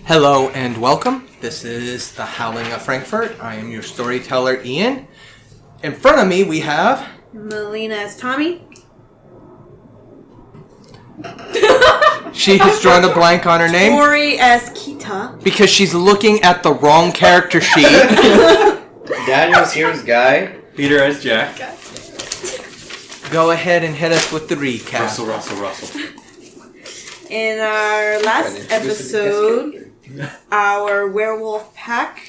Hello and welcome. This is the Howling of Frankfort. I am your storyteller, Ian. In front of me we have... Melina as Tommy. She has drawn a blank on her name. Tori as Kita. Because she's looking at the wrong character sheet. Daniel's here as Guy. Peter as Jack. Go ahead and hit us with the recap. Russell. In our last episode, our werewolf pack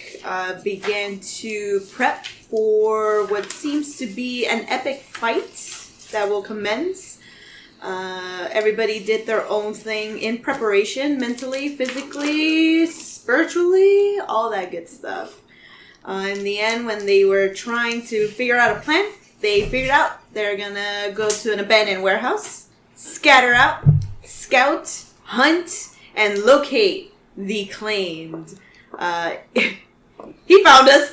began to prep for what seems to be an epic fight that will commence. Everybody did their own thing in preparation, mentally, physically, spiritually, all that good stuff. In the end, when they were trying to figure out a plan, they figured out they're gonna go to an abandoned warehouse, scatter out, scout, hunt, and locate the claimed. He found us.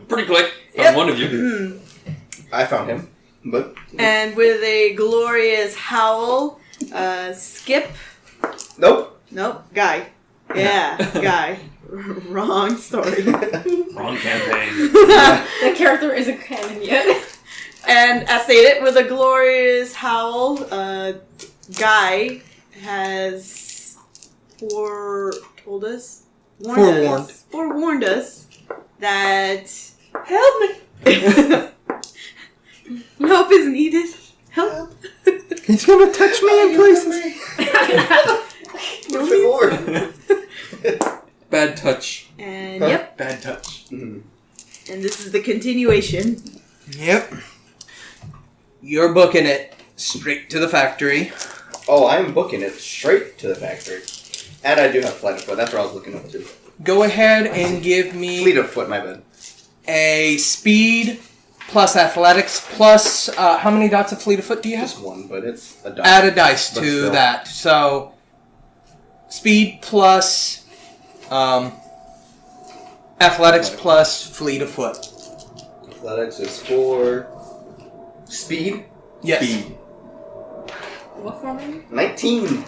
Pretty quick. Found one of you. I found him, but... And with a glorious howl, Skip. Nope. Guy. Yeah, Guy. Wrong story. Wrong campaign. The character isn't canon yet. And as stated, with a glorious howl, Guy has forewarned us that help me. Help is needed. Help. He's gonna touch me in places. Bad touch. And yep. Bad touch. Mm. And this is the continuation. Yep. You're booking it straight to the factory. Oh, I'm booking it straight to the factory. And I do have Flight of Foot. That's what I was looking up to. Go ahead and give me Fleet of Foot, my bad. a speed plus athletics plus... how many dots of fleet of foot do you have? Just one, but it's a dice. Add a dice But to still. that. So, speed plus athletics plus fleet of foot. Athletics is 4. Speed? Yes. Speed. What form are you? 19.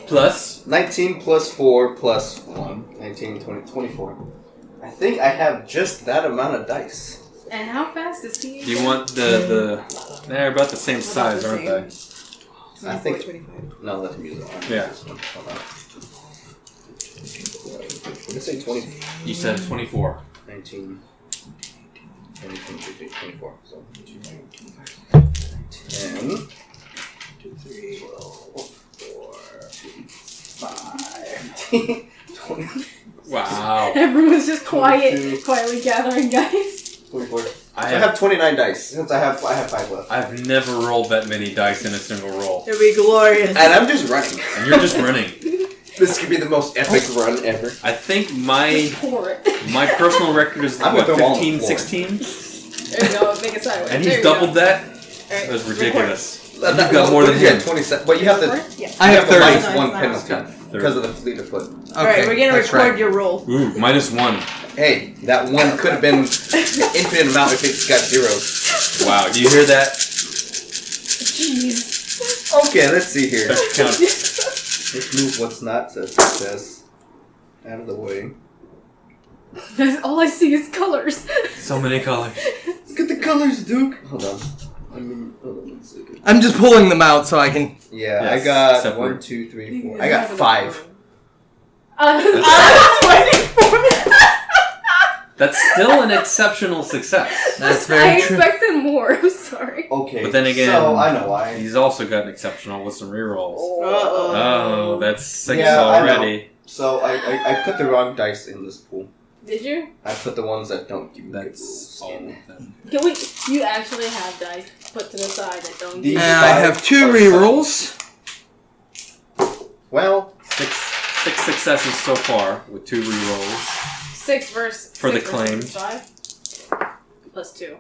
Plus. 19 plus 4 plus 1. 19, 20, 24. I think I have just that amount of dice. And how fast is he? Do you want the... They're about the same size, the aren't they? I think... 25. No, let him use it. Yeah. Hold on. Did I say 20? You said 24. 19, 20, 23, 24. So, 10, 2, 3, 12, 4, 5, 20, Wow. Everyone's just 22. quietly gathering, guys. 24. I I have 29 dice, since I have 5 left. I've never rolled that many dice in a single roll. It'll be glorious. And I'm just running. And you're just running. This could be the most epic run ever. I think my Pour it. my personal record is I'm what, gonna throw them all on the 15, floor. 16? There you go, make it sideways. And There he's you doubled go. that? Alright, That's ridiculous. You've Well, got more than him. 27. But you have to... Yeah. I have 30. minus No, 1 it's penalty not. because of the fleet of foot. Alright, we're gonna that's record right. your roll. Ooh, -1. Hey, that 1 could have been infinite amount if it got zeros. Wow, do you hear that? Jeez. Okay, let's see here. Special count. Let's move what's not a success out of the way. All I see is colors. So many colors. Look at the colors, Duke. Hold on. Hold on 1 second. I'm just pulling them out so I can... Yeah, Yes, I got separate. 1, 2, 3, 4. I got 5. 24. That's still an exceptional success. That's I very true. expected more. I'm sorry. Okay. But then again, so I know why. He's also got an exceptional with some rerolls. Uh-oh. Oh, that's 6 Yeah, I know. already. So I put the wrong dice in this pool. Did you? I put the ones that don't give me good That's rolls all in. of them. Can we? You actually have dice put to the side that don't These- give And I have 2 rerolls. Well, Six successes so far with 2 rerolls. 6 versus For the 6 claim. versus 5 plus 2.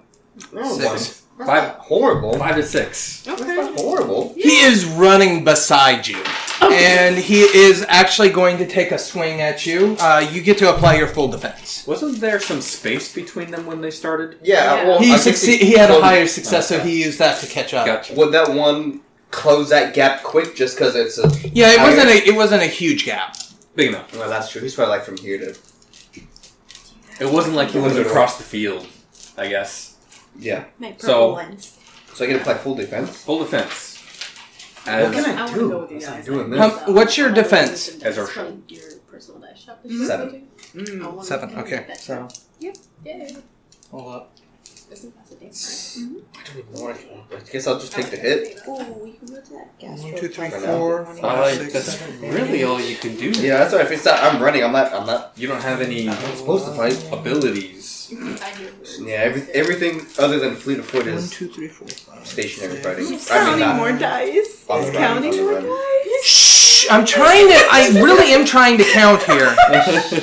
no, 6. That's not horrible. 5 to 6. That's not horrible. He is running beside you. And he is actually going to take a swing at you. You get to apply your full defense. Wasn't there some space between them when they started? Yeah, well, He I think he had a closed- higher success, so he used that to catch up. Gotcha. Would that one close that gap quick just because it's a... Yeah, it wasn't a huge gap. Big enough. Well, that's true. He's probably like from here to. It wasn't like he was across the field, I guess. Yeah. My purple So- ones. So I get to play full defense. Full defense. What As can I I want do? to go with you As I'm guys. doing this. What's your defense? As our from your personal dice shop. that Mhm. you 7. go to. I wanna 7. go Okay. with that So shop. Yay. hold up. Isn't that the thing, I don't even know what I guess I'll just take the hit. Oh, we can go to that gas. 1, 2, 3, For 4, now. 5, 6, that's 7. really all you can do. Yeah, that's why if it's that I'm running, I'm not You don't have any supposed to fight. abilities. right? I hear words. Yeah, everything other than fleet of foot 1, is 2, 3, 4, 5. stationary fighting. He's I mean, counting not more dice. on He's the run, counting on the more run. dice. Shh! I really am trying to count here. That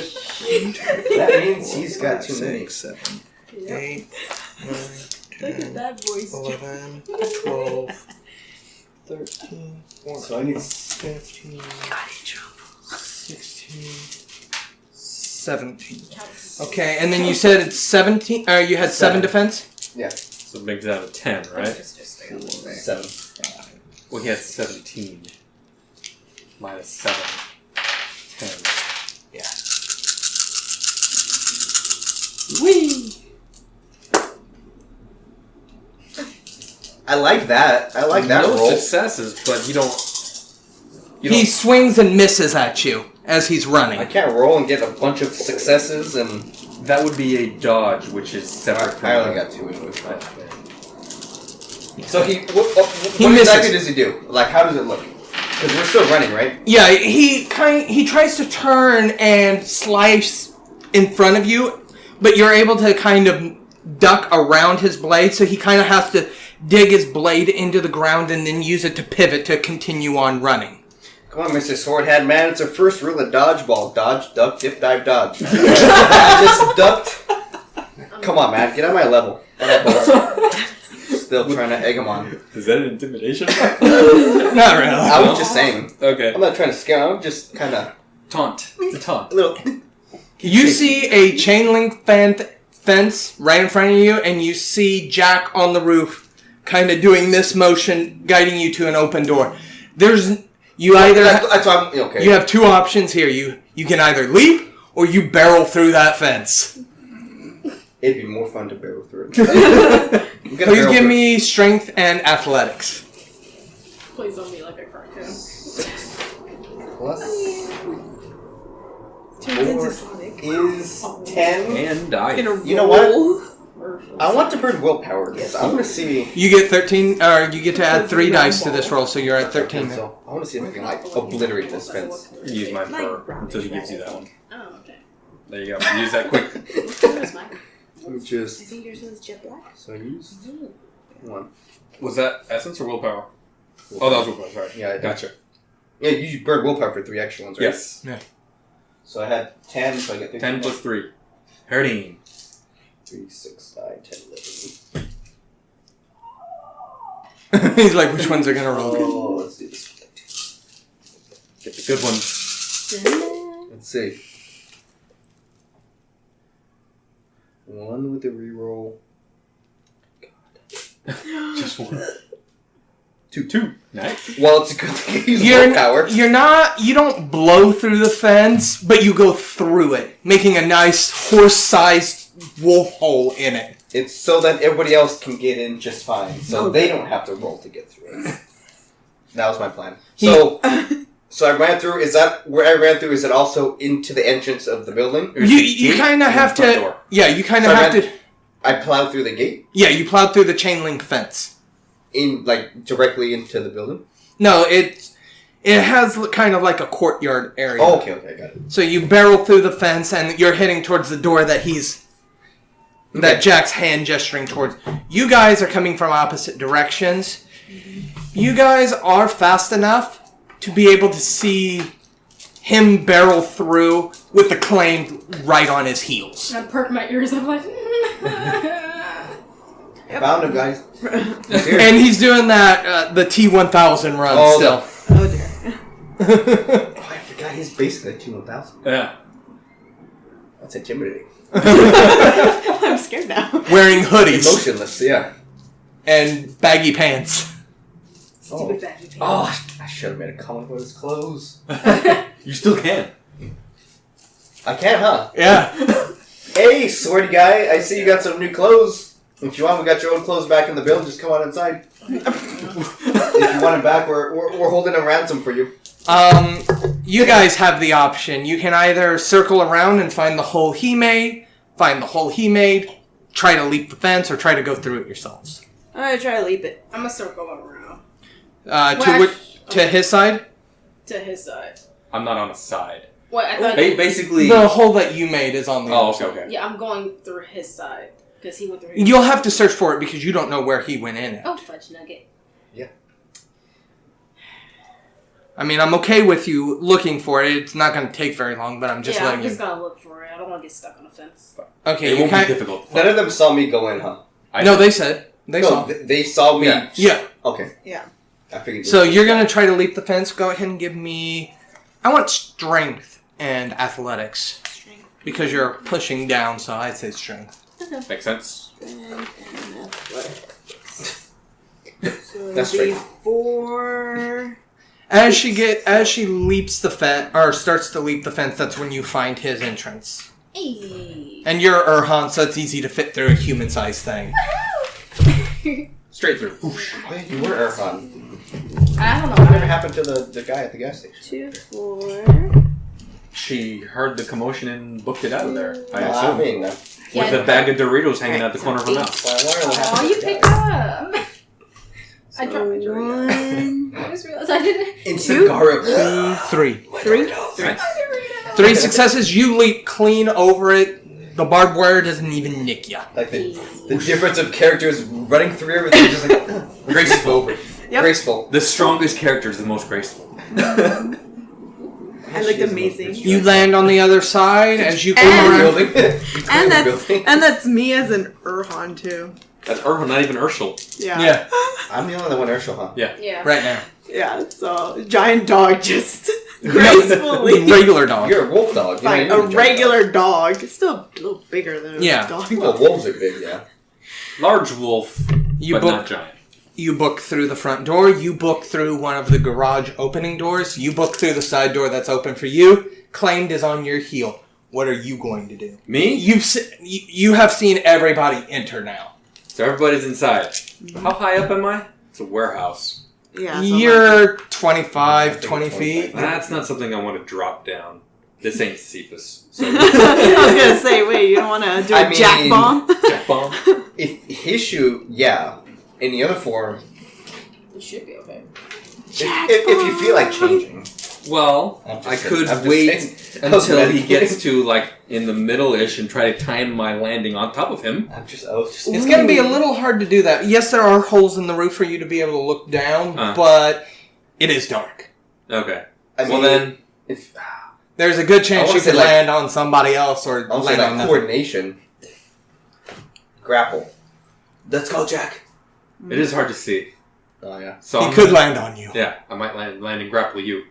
means he's got too many. 6, 7, Yep. 8, 9, Look at 10, that voice. 11, 12, 13, 14, So I need 15, 16, 17. Okay, and then you said it's 17. You had 7 defense. So it makes it out of 10, right? 7. Well, he had 17. Minus 7. 10. Whee! I like that. I like that no roll. successes, but you don't. He swings and misses at you as he's I running. can't roll and get a bunch of successes, and That would be a dodge, which is separate from. I only got 2 anyway. Yeah. So what He misses. exactly does he do? Like, how does it look? Because we're still running, right? Yeah, he tries to turn and slice in front of you, but you're able to kind of duck around his blade, so he kind of has to dig his blade into the ground and then use it to pivot to continue on running. Come on, Mr. Swordhead, man. It's our first rule of dodgeball. Dodge, duck, dip, dive, dodge. I just ducked. Come on, man. Get on my level. Still trying to egg him on. Is that an intimidation? Not really. I was just saying. Okay. I'm not trying to scare him. I'm just kind of Taunt. It's a taunt. a little... You see a chain link fence right in front of you, and you see Jack on the roof kind of doing this motion, guiding you to an open door. You have 2 options here. You can either leap, or you barrel through that fence. It'd be more fun to barrel through. Please give me strength and athletics. Please don't be like a cartoon. 6 plus Turns into 4 Sonic. is 10. And die. You know what? I want to burn willpower because I want to see. You get 13, or you get to add 3 dice to this roll, so you're at 13 now. So I want to see if I can like obliterate this fence. Use mine for until he gives you that one. Oh, okay. There you go. Use that quick. Where's mine? Let me I just. think yours was jet black. So I used 1. Was that essence or willpower? Oh, that was willpower. Sorry. Yeah, Gotcha. Yeah, you burn willpower for 3 extra ones, right? Yes. So I had 10, so I get 15. 10 plus 3. 13. 3, 6, 9, 10, 11. He's like, which ones are gonna roll good? Oh, let's do this one. Get the good ones. Let's see. 1 with the reroll. Just 1. 2. 2. Nice. Well, it's a good thing I use willpower. You don't blow through the fence, but you go through it, making a nice horse-sized wolf hole in it. It's so that everybody else can get in just fine, so they don't have to roll to get through it. That was my plan. So I ran through. Is that where I ran through? Is it also into the entrance of the building? You kind of have to. door. Yeah, you kind of So I have ran- to. I plowed through the gate Yeah, you plowed through the chain link fence. in directly into the building. No, it has kind of like a courtyard area. Oh, okay, I got it. So you barrel through the fence, and you're heading towards the door that that Jack's hand gesturing towards. You guys are coming from opposite directions. You guys are fast enough to be able to see him barrel through with the claim right on his heels. I perk my ears up like. Found him, guys. He's here. And he's doing that, the T-1000 run Oh, still. Oh dear. Oh, I forgot he's basically a T-1000. Yeah. That's intimidating. I'm scared now. Wearing hoodies Emotionless, yeah. and baggy pants. Oh, Stupid baggy pants. oh I should have made a comment about his clothes. You still can. I can, huh? Yeah. Hey, swordy guy, I see you got some new clothes. If you want, we got your old clothes back in the building. Just come on inside. If you want it back, we're holding a ransom for you. You guys have the option. You can either circle around and find the hole he made, try to leap the fence, or try to go through it yourselves. I'm gonna try to leap it. I'm gonna circle around. To his side? To his side. I'm not on a side. What? I thought. Basically... The hole that you made is on the Oh, other side. okay. Yeah, I'm going through his side because he went through. His You'll have to search for it because you don't know where he went in it. Oh, fudge nugget. Yeah. I mean, I'm okay with you looking for it. It's not going to take very long, but I'm just letting I'm just you... gonna look for it. I don't want to get stuck on a fence. Okay, It you won't be can't... difficult. to None find. of them saw me go in, huh? No, they said. They No, saw. they saw me. Yeah. Yeah. Okay. Yeah. I figured. So you're going to try to leap the fence. Go ahead and give me... I want strength and athletics. Because you're pushing down, so I'd say strength. Makes sense. And athletics. So That's it'll be straight. 4. As she leaps the fence, or starts to leap the fence, that's when you find his entrance. Hey. And you're Urhan, so it's easy to fit through a human-sized thing. Straight through. Wait, you were Erhan. I don't know. Whatever happened to the guy at the gas station? 2, 4. She heard the commotion and booked it out of there. I I assume. mean, Yeah, With a bag of Doritos hanging out the corner of her mouth. Oh, you picked up. I dropped my Dorito. 1. I just realized I didn't. Instant Garlic. 3. 3. Nice. 3 successes, you leap clean over it. The barbed wire doesn't even nick ya. Like the difference of characters running through everything, just like graceful. Yep. Graceful. The strongest character is the most graceful. I looked amazing. You land on the other side as you come And- around. Building. And that's me as an Urhan too. That's Urhel, not even Urshel. Yeah. Yeah, I'm the only one Urshel, huh? Yeah. right now. Yeah. So giant dog just gracefully. Regular dog. You're a wolf dog. Fine, You're a regular dog. Still a little bigger than a Yeah. dog. Well, wolves are big, yeah. Large wolf, You but book. not giant. You book through the front door. You book through one of the garage opening doors. You book through the side door that's open for you. Claimed is on your heel. What are you going to do? Me? You have seen everybody enter now. So everybody's inside. How high up am I? It's a warehouse. Yeah. So You're 25, 20 25. feet. That's not something I want to drop down. This ain't Cephas. So, I was gonna say, wait, you don't want to do a I mean- jack bomb? jack bomb. If his shoe, yeah. In the other form, You should be okay. if you feel like changing. Well, I'm just I saying- could I'm just wait saying. until he gets to, like, in the middle-ish and try to time my landing on top of him. I was just. It's going to be a little hard to do that. Yes, there are holes in the roof for you to be able to look down, Uh. but it is dark. Okay. I Well mean, then, if There's a good chance wanna you say, could like- land on somebody else or I'll say land on like nothing. coordination, grapple. Let's go, Jack. it is hard to see. Oh yeah. So He I'm could gonna- land on you. Yeah, I might land and grapple you.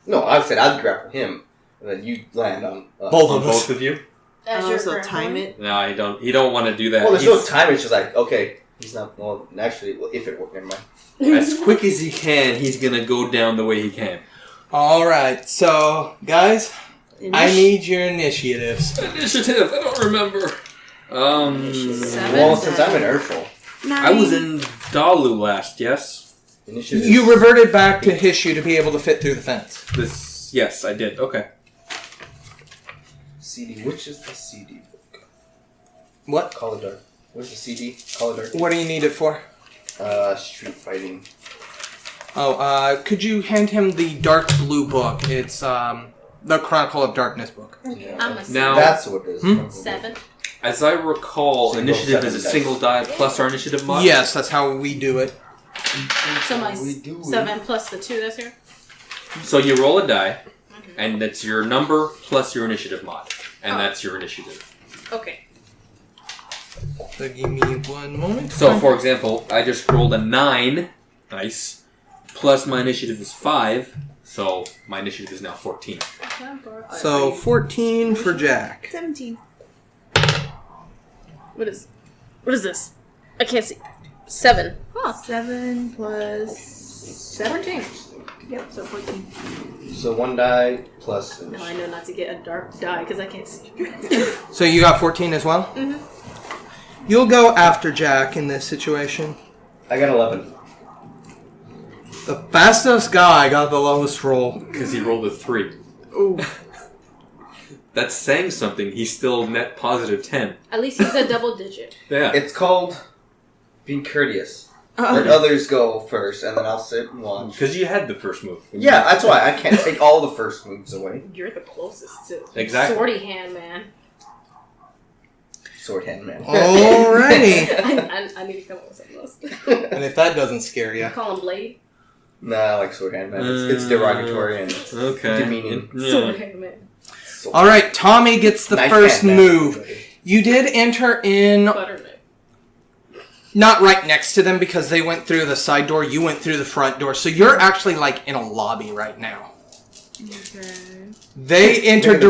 No, I said I'd grapple him, and then you land on Both On of us. both of you? As Oh, your so current time one? it. No, he don't. He don't want to do that. Well, there's no He's- time. It's just like okay, he's not. Well, actually, well, if it worked, never mind. As quick as he can, he's gonna go down the way he can. All right, so guys, I need your initiatives. Initiative. I don't remember. 7? Well, since I'm an Urshel, I was in Dalu last. Yes. initiative. You reverted back to Hishu to be able to fit through the fence. This. Yes, I did. Okay. CD. Which is the CD book? What? Call of Dark. Where's the CD? Call of Dark. What do you need it for? Street fighting. Oh, could you hand him the dark blue book? It's the Chronicle of Darkness book. Yeah. I'm a Now- That's what it is. Hmm? 7. As I recall, Single initiative is a 7 single die plus our initiative mod. Yes, that's how we do it. So my We do it. 7 plus the 2 that's here? So you roll a die, and that's your number plus your initiative mod, and that's your initiative. Okay. So give me 1 moment. So, for example, I just rolled a 9, nice, plus my initiative is 5, so my initiative is now 14. So 14 for Jack. 17. What is this? I can't see. 7. Huh. 7 plus 7. 14. Yep, so 14. So 1 die plus. No, I know not to get a dark die because I can't see. So you got 14 as well? Mm-hmm. You'll go after Jack in this situation. I got 11. The fastest guy got the lowest roll. Because he rolled a 3. Ooh. That's saying something. He's still net positive 10. At least he's a double digit. Yeah. It's called being courteous. Let others go first, and then I'll sit and watch. Because you had the first move. Yeah, that's why I can't take all the first moves away. You're the closest to Exactly. Swordy hand, man. Sword hand man. Alrighty. I need to come up with something else. And if that doesn't scare you. Call him Blade. Nah, I like sword hand man. It's derogatory and Okay. demeaning. Sword hand, man. Alright, Tommy gets the Knife first hand man. move. You did enter in, Butternut. not right next to them because they went through the side door. You went through the front door. So you're actually like in a lobby right now. Okay. They entered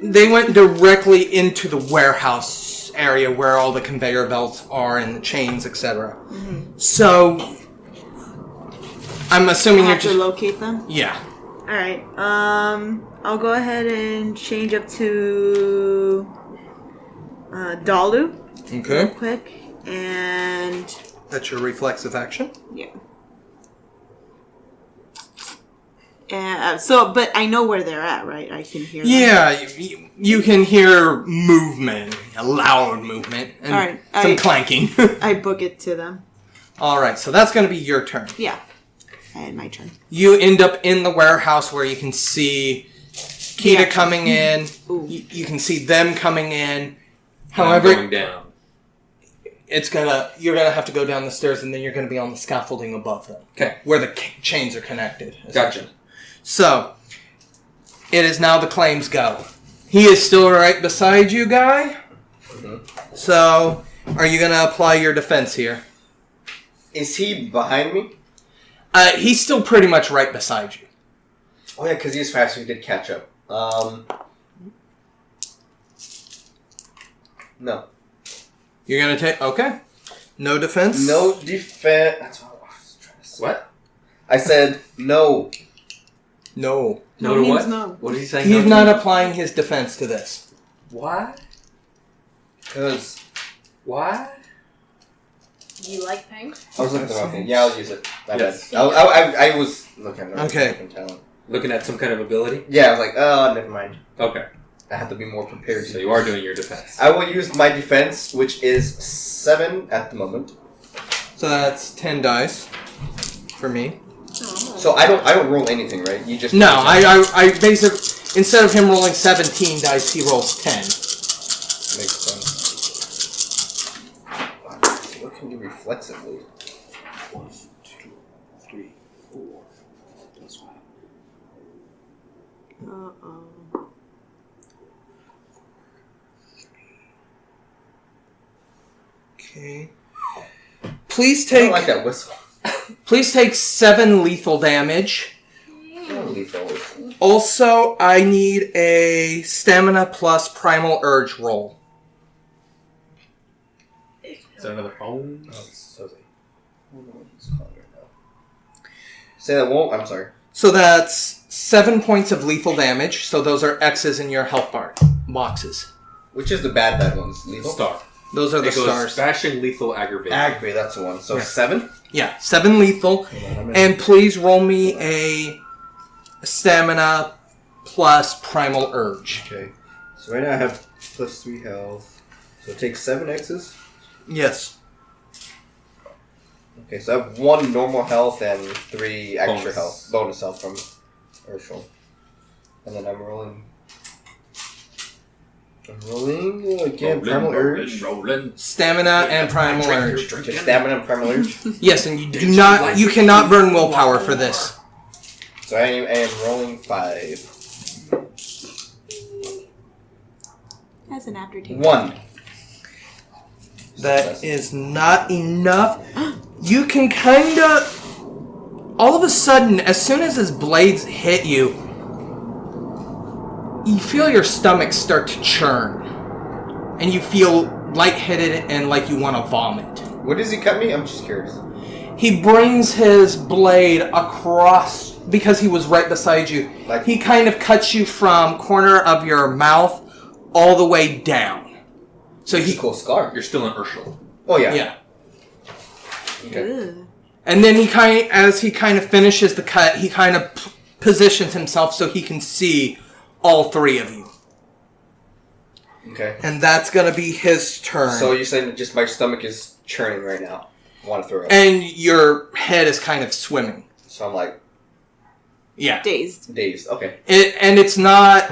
They went directly into the warehouse area where all the conveyor belts are and the chains, etc. Mm-hmm. So I'm assuming I you're have to just locate them? yeah. Alright, I'll go ahead and change up to Dalu real Okay. quick, and That's your reflexive action. yeah. And but I know where they're at, right? I can hear them. Yeah, you can hear movement, a loud movement, and Alright, some clanking. I book it to them. Alright, so that's going to be your turn. Yeah. I had my turn. You end up in the warehouse where you can see Kita Yeah. coming in. Ooh. You can see them coming in. I'm However, going down. you're gonna have to go down the stairs, and then you're gonna be on the scaffolding above them. Okay. Where the chains are connected. Gotcha. So, it is now the claims go. He is still right beside you, guy. Mhm. So, are you gonna apply your defense here? Is he behind me? He's still pretty much right beside you. Oh yeah, because he's faster. He did catch up. No. You're gonna take... Okay. No defense? No defense. That's what I was trying to say. What? I said no. No. No to means what? no. What did he say? He's no not to? applying his defense to this. Why? Because Why? You like pain? I was looking at the wrong thing. Yeah, I'll use it. My Yes. bad. I was looking at Okay. a different talent. Looking at some kind of ability? Yeah, I was like, oh, never mind. Okay. I have to be more prepared. So you are doing your defense. I will use my defense, which is 7 at the moment. So that's 10 dice for me. Oh. So I don't roll anything, right? You just No, I basically... Instead of him rolling 17 dice, he rolls 10. Makes sense. What can you reflexively? 1, 2, 3, 4. That's why. Uh-oh. Okay. Please I don't take... like that whistle. Please take 7 lethal damage. Oh, lethal. Also, I need a stamina plus primal urge roll. Is that another phone? Oh, it's Jose. I don't know what he's called right now. Say that won't. I'm sorry. So that's 7 points of lethal damage. So those are X's in your health bar boxes. Which is the bad ones? Lethal? Star. Those are the It goes stars. Smashing, lethal, aggravate. Aggravate, that's the one. So Yeah. 7? Yeah, 7 lethal. And please roll me a stamina plus primal urge. Okay. So right now I have plus 3 health. So take 7 X's. Yes. Okay, so I have 1 normal health and 3 extra Bonus. health. Bonus health from Urshel. And then I'm rolling again, primal urge. Rolling. Stamina and primal urge. Just stamina and primal urge. Yes, and you cannot burn willpower for this. So I am rolling 5. That's an aftertaste. 1. That is not enough. You can kind of... All of a sudden, as soon as his blades hit you, you feel your stomach start to churn. And you feel lightheaded and like you want to vomit. What does he cut me? I'm just curious. He brings his blade across because he was right beside you, Like- he kind of cuts you from corner of your mouth all the way down. So It's he a cool scar. You're still in Urshel. Oh yeah. yeah. Okay. Ugh. And then as he kind of finishes the cut, he kind of positions himself so he can see all three of you. Okay. And that's going to be his turn. So you're saying that just my stomach is churning right now. I want to throw up. And your head is kind of swimming. So I'm like Yeah. Dazed. dazed. Okay. And it's not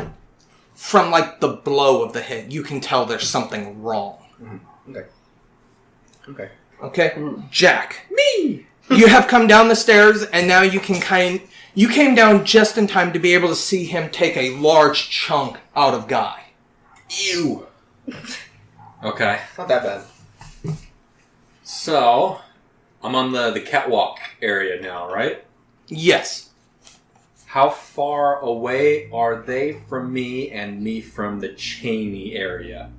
from like the blow of the hit. You can tell there's something wrong. Okay. Okay. Okay? Jack. Me! You have come down the stairs and now you can you came down just in time to be able to see him take a large chunk out of Guy. Ew. Okay. Not that bad. So, I'm on the catwalk area now, right? Yes. How far away are they from me and me from the chainy area?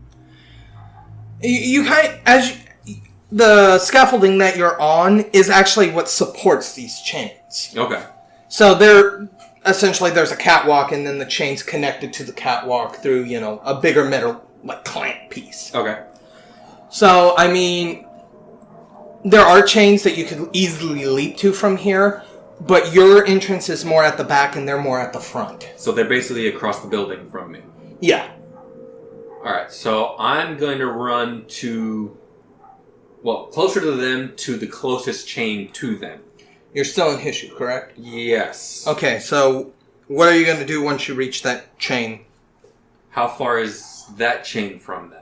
The scaffolding that you're on is actually what supports these chains. Okay. So there's a catwalk and then the chain's connected to the catwalk through, a bigger metal like clamp piece. Okay. So, I mean, there are chains that you could easily leap to from here, but your entrance is more at the back and they're more at the front. So they're basically across the building from me. Yeah. Alright, so I'm going to run closer to them to the closest chain to them. You're still in Hishu, correct? Yes. Okay, so what are you going to do once you reach that chain? How far is that chain from them?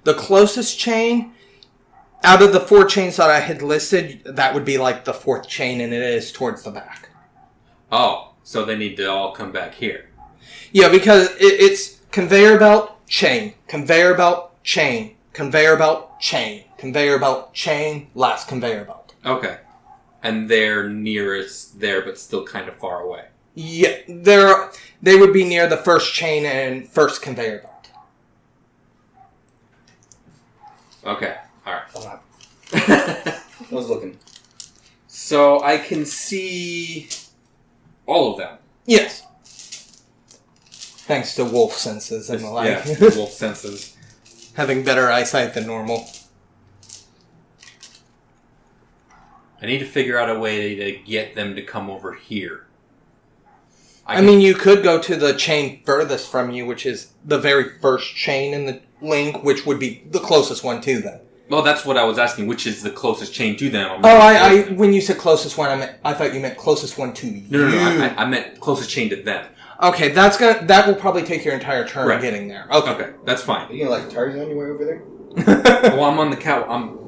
The closest chain, out of the 4 chains that I had listed, that would be like the 4th chain, and it is towards the back. Oh, so they need to all come back here. Yeah, because it's conveyor belt, chain, conveyor belt, chain, conveyor belt, chain, conveyor belt, chain, last conveyor belt. Okay. And they're nearest there, but still kind of far away. Yeah, they would be near the first chain and first conveyor belt. Okay, alright. I was looking. So I can see all of them. Yes. Thanks to wolf senses and the like. Yeah, wolf senses. Having better eyesight than normal. I need to figure out a way to get them to come over here. I mean, you could go to the chain furthest from you, which is the very first chain in the link, which would be the closest one to them. Well, that's what I was asking. Which is the closest chain to them? When you said closest one, I thought you meant closest one to you. No. I meant closest chain to them. Okay, that will probably take your entire turn getting there. Okay, that's fine. Are you gonna Tarzan your way over there? Well, I'm on the cow.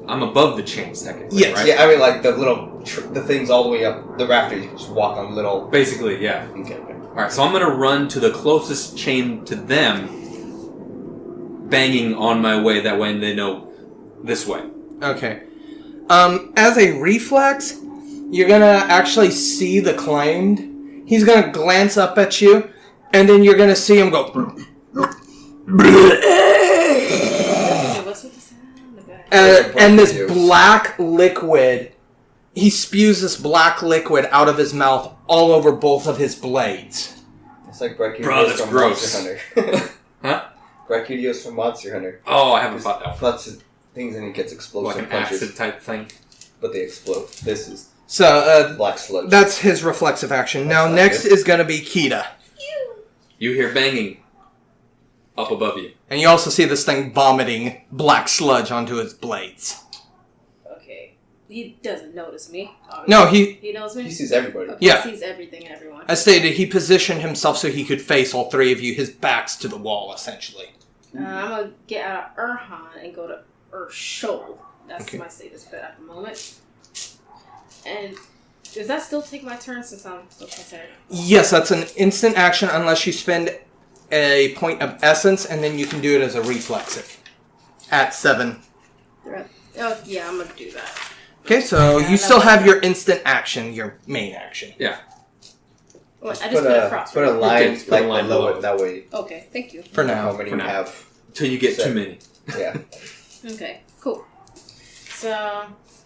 I'm above the chains technically. Yes. Right? Yeah, I mean the little the things all the way up the rafters. You can just walk on little. Basically, yeah. Okay. All right, so I'm gonna run to the closest chain to them, banging on my way. That way they know this way. Okay. As a reflex, you're gonna actually see the claimed. He's gonna glance up at you, and then you're gonna see him go. What's with the sound? Okay. And this black liquid, he spews this black liquid out of his mouth all over both of his blades. It's like Brachydios Bro, that's from gross. Monster Hunter. Huh? Brachydios from Monster Hunter. Oh, I haven't fought that one. Floods things and it gets explosive Like an punches, acid type thing. but they explode. This is So, black sludge. that's his reflexive action. Now, That's not next good. is going to be Kita. You hear banging up above you. And you also see this thing vomiting black sludge onto his blades. Okay. He doesn't notice me. No, he, He knows me? He sees everybody. Okay, Yeah. He sees everything and everyone. as stated, he positioned himself so he could face all three of you, his backs to the wall, essentially. I'm going to get out of Urhan and go to Urshol. That's Okay. my status bet at the moment. And does that still take my turn since I'm still considered? Yes, that's an instant action unless you spend a point of essence, and then you can do it as a reflexive. At 7. Oh, yeah, I'm going to do that. Okay, so you still have your instant action, your main action. Yeah. Wait, I just put it across. Put a right? line Just put a line below below. it. That way, Okay, thank you. For you know now. how many For you now. have. Till you get Set. too many. Yeah. Okay, cool. So,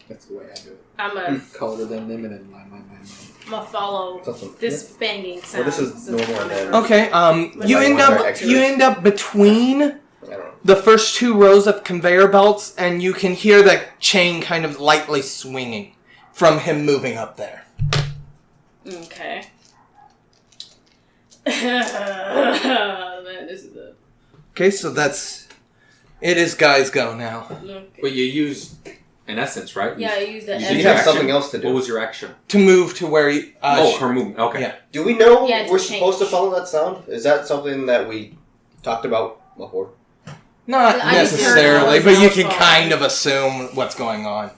That's the way I do it. I'm a Color them and then line. I'm gonna follow this banging sound. Well, this is normal then. Okay. You Like end one of our up extras. you end up between I don't know. the first two rows of conveyor belts, and you can hear the chain kind of lightly swinging from him moving up there. Okay. Man, this is a... Okay, so it is Guy's go now. Okay. But you used an essence, right? Yeah, I used the You So did you your have something action? else to do. What was your action? To move to where you... her movement. Okay. yeah. Do we know Yeah, it's we're a change. supposed to follow that sound? Is that something that we talked about before? Not I just necessarily, heard but you those can sounds. kind of assume what's going on.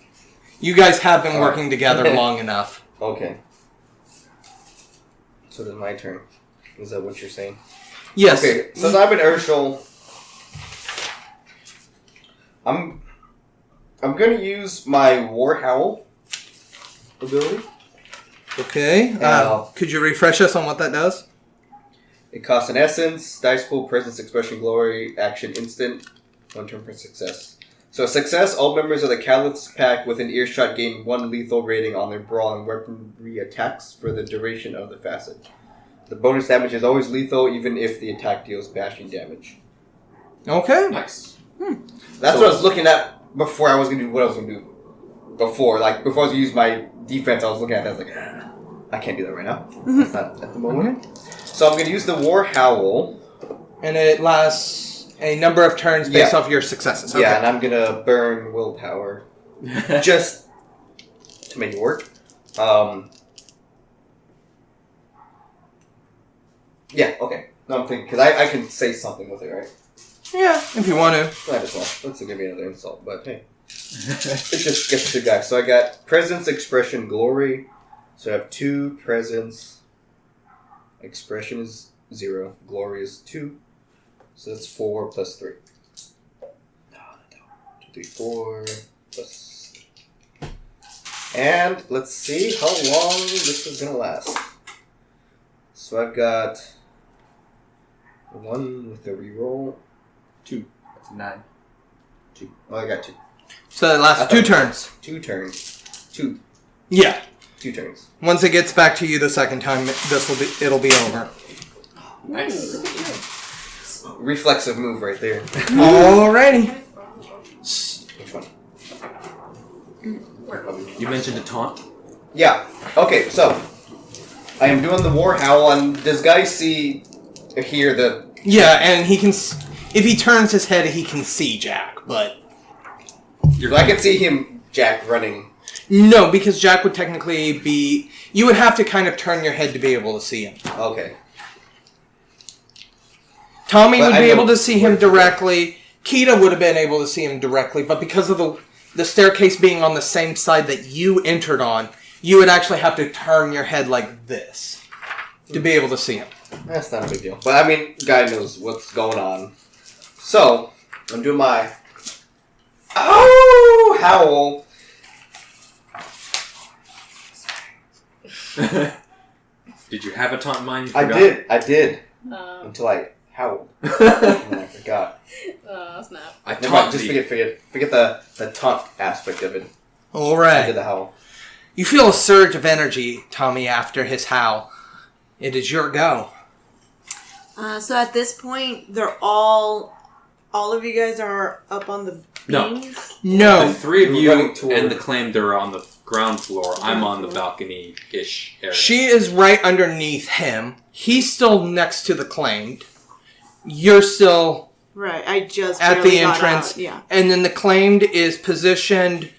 You guys have been working together long enough. Okay. So then my turn. Is that what you're saying? Yes. Okay, since I'm an Urshel, I'm gonna use my War Howl ability. Okay. Could you refresh us on what that does? It costs an essence, dice pool, presence, expression, glory, action, instant, 1 turn per success. So a success, all members of the Caliph's pack within earshot gain 1 lethal rating on their brawl and weaponry attacks for the duration of the facet. The bonus damage is always lethal, even if the attack deals bashing damage. Okay. Nice. That's what I was looking at before I was going to do what I was going to do before. Like, before I was going to use my defense, I was looking at that. I was like, I can't do that right now. That's not at the moment. So I'm going to use the War Howl. And it lasts a number of turns based off your successes. Okay. Yeah, and I'm going to burn willpower just to make it work. Yeah, okay. No, I'm thinking, because I can say something with it, right? Yeah, if you want to. Might as well. Let's give me another insult, but hey. It just gets the guy. So I got presence, expression, glory. So I have 2 presence. Expression is 0. Glory is 2. So that's 4 plus 3. 2, 3, 4 plus. And let's see how long this is going to last. So I've got 1 with the reroll. 2. That's 9. 2. Oh, I got 2. So it lasts 2 turns. 2 turns. 2. Yeah. 2 turns. Once it gets back to you the second time, it'll be over. Nice. Reflexive move right there. Alrighty. Which one? You mentioned a taunt. Yeah. Okay, so I am doing the War Howl, and does Guy see or hear the... Yeah, and he can... If he turns his head, he can see Jack, but... I can see him, Jack, running. No, because Jack would technically be... You would have to kind of turn your head to be able to see him. Okay. Tommy But would I be know able to see him where to go. directly. Kita would have been able to see him directly, but because of the staircase being on the same side that you entered on, you would actually have to turn your head like this to be able to see him. That's not a big deal. But, I mean, Guy knows what's going on. So, I'm doing my... Oh! Howl. Did you have a taunt in mind? You I forgot? did. Until I howled. And I forgot. Snap. I Never mind, taunt just thee. forget the taunt aspect of it. I did Alright. the howl. You feel a surge of energy, Tommy, after his howl. It is your go. So at this point, they're all of you guys are up on the No. beams? The No. 3 of We're you running toward- and the claimed are on the ground floor. I'm on the balcony-ish area. She is right underneath him. He's still next to the claimed. You're still Right, I just at barely the got entrance. out, yeah. And then the claimed is positioned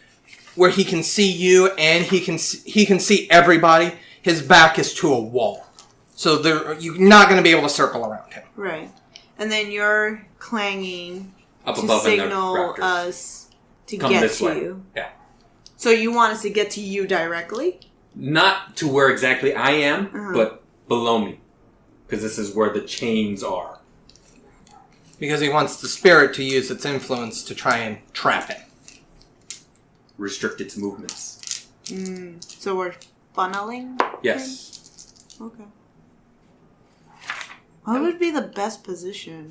where he can see you and he can see everybody. His back is to a wall. So you're not going to be able to circle around him. Right. And then you're clanging Up to above in the signal rafters. us to Come get this to way. you. Yeah. So you want us to get to you directly? Not to where exactly I am, Uh-huh. but below me. Because this is where the chains are. Because he wants the spirit to use its influence to try and trap it. Restrict its movements. So we're funneling? Yes. Okay. What would be the best position?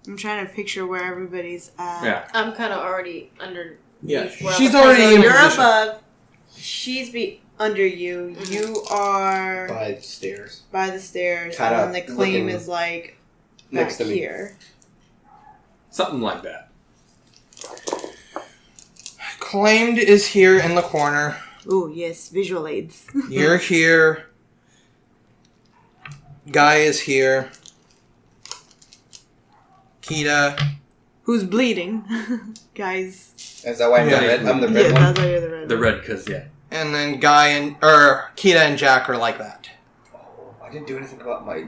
I'm trying to picture where everybody's at. Yeah. I'm kind of already under Yeah, Well, she's so already in You're position. above. She's under you. You are By the stairs. by the stairs, Kinda and then the claim looking is like next back to me. here. Something like that. Claimed is here in the corner. Oh yes, visual aids. You're here. Guy is here. Kita. Who's bleeding, guys? Is that why I'm Yeah. the red? I'm the Yeah, red one. that's why you're the red. The red, because, yeah. And then Guy Kita and Jack are like that. Oh, I didn't do anything about my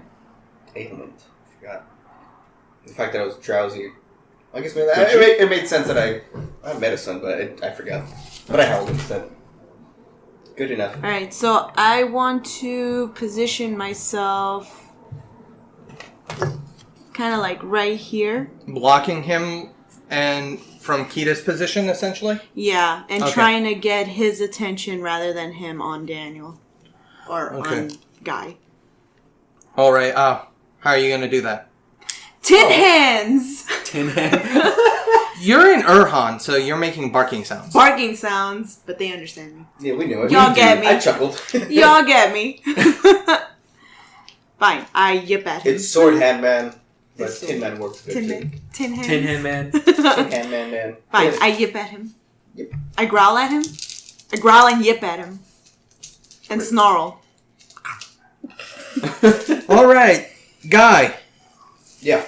ailment. I forgot. The fact that I was drowsy. I guess maybe it made sense that I had medicine, but I forgot. But I held instead. Good enough. All right, so I want to position myself kind of like right here. Blocking him and from Kita's position, essentially. Yeah, and Okay. trying to get his attention rather than him on Daniel or Okay. on Guy. All right. How are you going to do that? Tin hands! Tin hand. You're in Urhan, so you're making barking sounds. Barking sounds, but they understand me. Yeah, we knew it. Y'all get me. I chuckled. Y'all get me. Fine, I yip at him. It's Sword Hand Man, but It's Tin Man works good too. Tin hands. Tin hand man. Tin Hand Man. Fine, Yeah. I yip at him. Yep. I growl at him. I growl and yip at him. And snarl. All right, Guy. Yeah.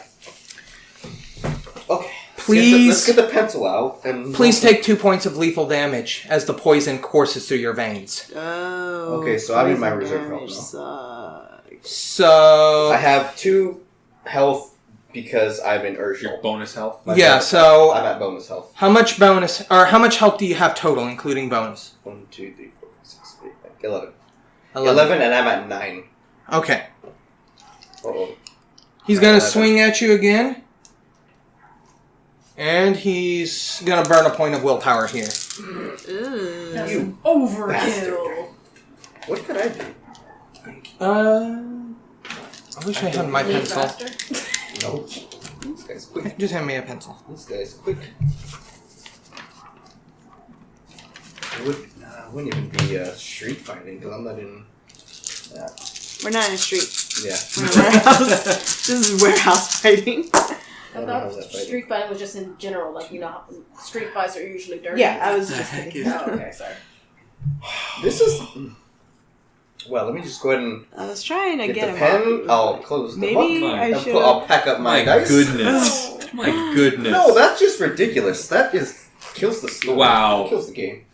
Okay. Please- Let's get the pencil out and. Please take 2 points of lethal damage as the poison courses through your veins. Oh. Okay, so I'm in my poison reserve health damage now. sucks. So I have 2 health because I'm in Your Urshel. bonus health. so I'm at bonus health. how much health do you have total, including bonus? 1, 2, 3, 4, 5, 6, 7, 8, 9, 11, and I'm at 9. Okay. Uh-oh. He's gonna 11. swing at you again. And he's gonna burn a point of willpower here. Ooh. That's You overkill. bastard. What could I do? I wish I had my Leave pencil. faster. No. This guy's quick. Just hand me a pencil. This guy's quick. Wouldn't even be street fighting because I'm not in. We're not in a street. Yeah. We're in a warehouse. This is warehouse fighting. I don't know how's thought that fighting. street fighting was just in general, like, you know, how street fights are usually dirty. Yeah, I was just Heck kidding. is- Oh, okay, sorry. This is. Well, let me just go ahead and I was trying to get get the him pen. off. I'll close the Maybe book. I and should. I'll pack up my My dice. goodness. My goodness. No, that's just ridiculous. That is kills the story. Wow. Kills the game.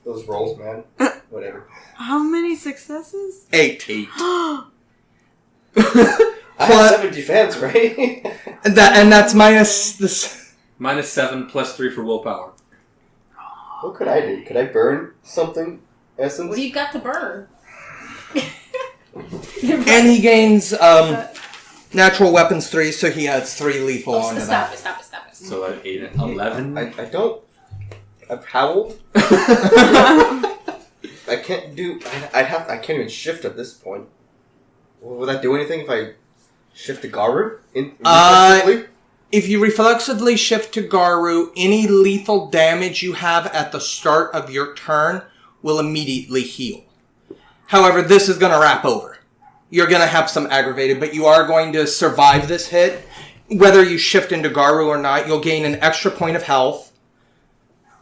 Those rolls, man. Whatever. How many successes? 8. I have 7 defense, right? And that's minus this. Minus 7 plus 3 for willpower. What could I do? Could I burn something? Essence? What do you got to burn? And he gains natural weapons 3, so he adds 3 lethal Oh, onto stop that. it, stop it, stop it. So that 8 and 11. I don't. I've howled. I can't do. I can't even shift at this point. Will that do anything if I shift to Garu? Reflexively? If you reflexively shift to Garu, any lethal damage you have at the start of your turn will immediately heal. However, this is going to wrap over. You're going to have some aggravated, but you are going to survive this hit. Whether you shift into Garu or not, you'll gain an extra point of health.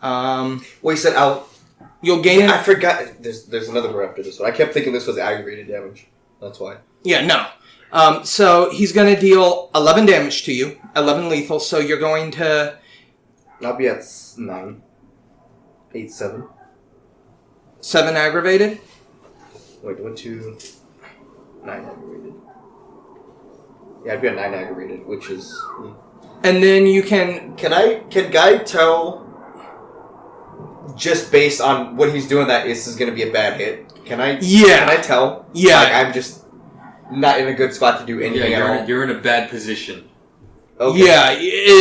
Well, you said I'll. You'll gain I forgot. There's another word after this one. I kept thinking this was aggravated damage. That's why. Yeah, no. So he's going to deal 11 damage to you. 11 lethal, so you're going to... I'll be at 9. 8, 7. 7 aggravated? Wait, 1, 2, 9 aggravated. Yeah, I'd be at 9 aggravated, which is. And then you can... Can Guy tell? Just based on what he's doing, that this is going to be a bad hit. Can I? Yeah. Can I tell? Yeah. Like I'm just not in a good spot to do anything at all. You're in a bad position. Okay. Yeah,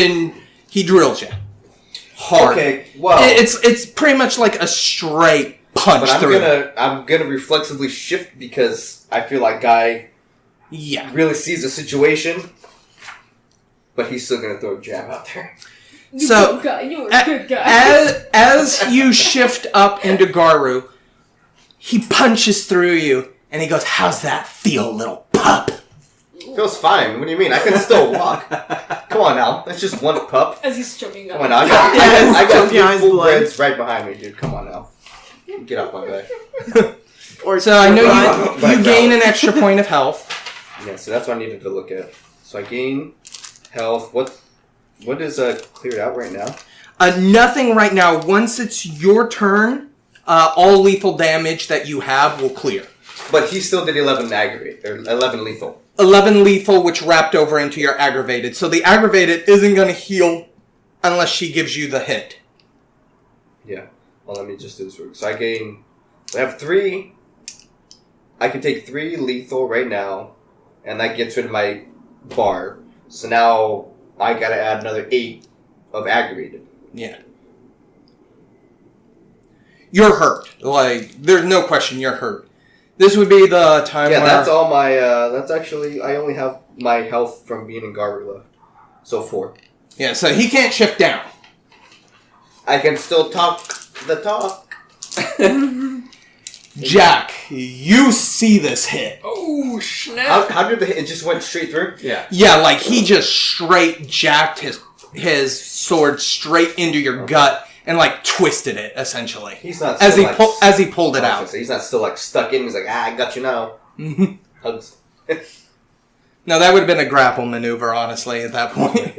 and he drills you. Hard. Okay. Well, It's pretty much like a straight punch but through. I'm gonna reflexively shift because I feel like Guy Yeah. really sees the situation, but he's still gonna throw a jab out there. You So, good guy. You were a good guy. as you shift up into Garu, he punches through you, and he goes, "How's that feel, little pup?" Feels fine. What do you mean? I can still walk. Come on now. That's just one pup. As he's choking up. Come on now. I got three full breads right behind me, dude. Come on now. Get off my back. So I know you gain an extra point of health. Yeah, so that's what I needed to look at. So I gain health. What is cleared out right now? Nothing right now. Once it's your turn, all lethal damage that you have will clear. But he still did 11 aggravate, or 11 lethal. 11 lethal, which wrapped over into your aggravated. So the aggravated isn't going to heal unless she gives you the hit. Yeah. Well, let me just do this real quick. So I have 3. I can take 3 lethal right now, and that gets rid of my bar. So now I gotta add another 8 of aggravated. Yeah. You're hurt. Like, there's no question you're hurt. This would be the time where... Yeah, that's all my... that's actually... I only have my health from being in Garu left. So 4. Yeah, so he can't shift down. I can still talk the talk. Jack, you see this hit. Oh, snap. How did it just went straight through? Yeah. Yeah, like he just straight jacked his sword straight into your gut and like twisted it essentially. He's not as still, as he pulled it out. He's not still like stuck in. He's like, I got you now. Hugs. No, that would have been a grapple maneuver, honestly, at that point.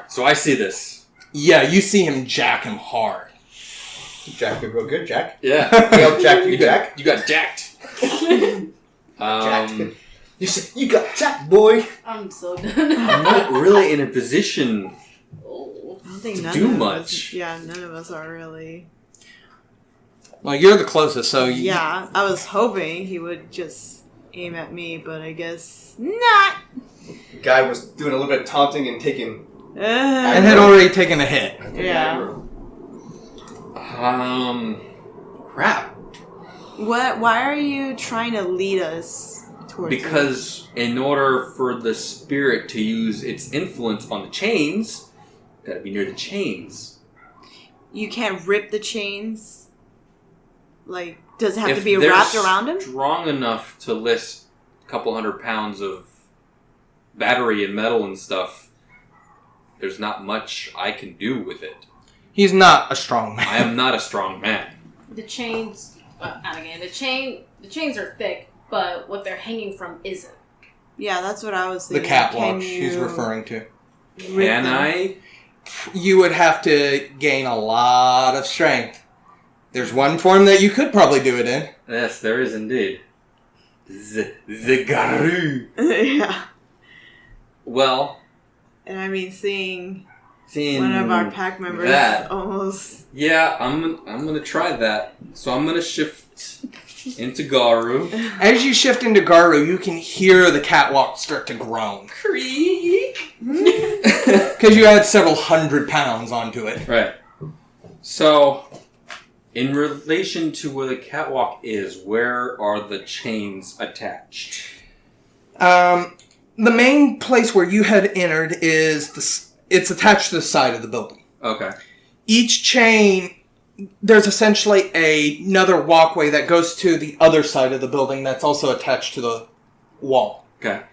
So I see this. Yeah, you see him jack him hard. Jack did real good, Jack. Yeah. Yo, Jack, you Jack. You got jacked. Jack. You said you got jacked, boy. I'm so done. I'm not really in a position Oh. I don't think to none do of much. Us, yeah, none of us are really. Well, you're the closest, so... Yeah, I was hoping he would just aim at me, but I guess not. Guy was doing a little bit of taunting and taking... And had already taken a hit. Yeah. Crap. What? Why are you trying to lead us towards it? Because in order for the spirit to use its influence on the chains, gotta be near the chains. You can't rip the chains? Like, does it have If to be they're wrapped around him? strong enough to lift a couple 100 pounds of battery and metal and stuff, there's not much I can do with it. He's not a strong man. I am not a strong man. The chains, not again. The chains are thick, but what they're hanging from isn't. Yeah, that's what I was The thinking. catwalk she's referring to. Can I? You would have to gain a lot of strength. There's one form that you could probably do it in. Yes, there is indeed. The Garu. Yeah. Well, And I mean, seeing seeing one of our pack members that, almost... yeah, I'm gonna try that. So I'm gonna shift into Garu. As you shift into Garu, you can hear the catwalk start to groan. Creak. Because you add several 100 pounds onto it. Right. So, in relation to where the catwalk is, where are the chains attached? The main place where you had entered is it's attached to the side of the building. Okay. Each chain, there's essentially another walkway that goes to the other side of the building that's also attached to the wall. Okay.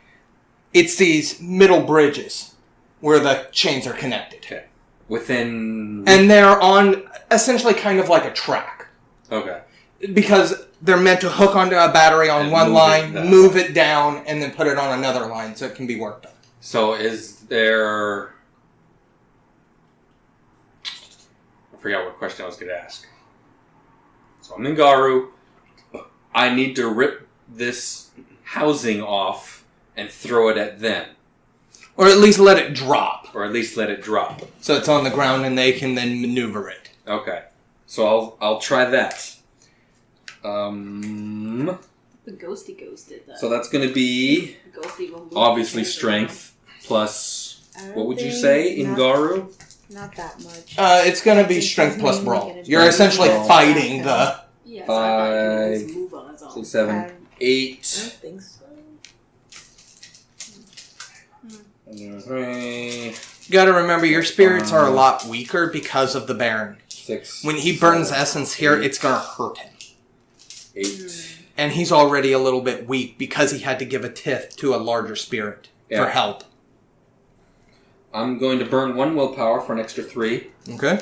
It's these middle bridges where the chains are connected. Okay. Within... And they're on essentially kind of like a track. Okay. Because they're meant to hook onto a battery on And one move line, it down. move it down, and then put it on another line so it can be worked on. So is there... I forgot what question I was going to ask. So I'm in Garu. I need to rip this housing off and throw it at them. Or at least let it drop. Or at least let it drop. So it's on the ground and they can then maneuver it. Okay. So I'll try that. The ghosty ghost did that. So that's going to be The ghosty will move obviously the chains strength plus, I don't what would you think- say in not- Garu? Not that much. It's going to be It's strength plus mainly brawl. gonna be You're essentially brawl. fighting the... around. Yeah, so I thought he could just move on his own. 6, 7, I 8. don't think so. 3, You gotta remember, your spirits are a lot weaker because of the Baron. 6. When he burns essence here, it's gonna hurt him. 8. And he's already a little bit weak because he had to give a tithe to a larger spirit for help. I'm going to burn 1 willpower for an extra 3. Okay.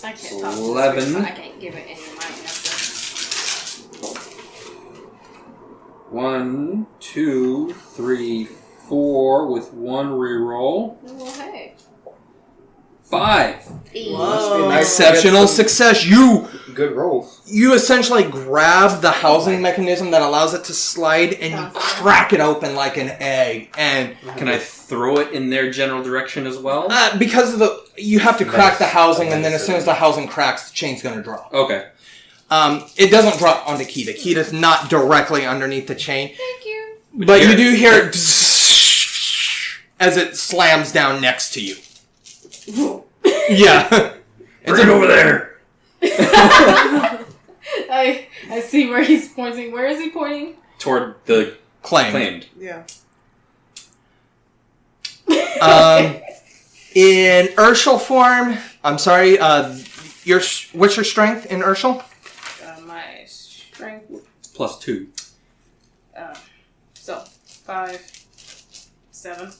I can't talk 11. to this, so I can't give it any of my answers. 1, 2, 3, 4 with 1 reroll. Well, hey. 5. Must be Whoa. nice. Exceptional success. Good rolls. You essentially grab the housing mechanism that allows it to slide and you crack it open like an egg. And Can I throw it in their general direction as well? because of you have to crack the housing, and then as soon as the housing cracks, the chain's going to drop. Okay. It doesn't drop onto Kita. Kita's not directly underneath the chain. Thank you. But you do hear it as it slams down next to you. Yeah. Bring it over there! I see where he's pointing. Where is he pointing? Toward the Claimed. claimed. Yeah. In Urshel form, I'm sorry, what's your strength in Urshel? My strength. +2. So 5, 7.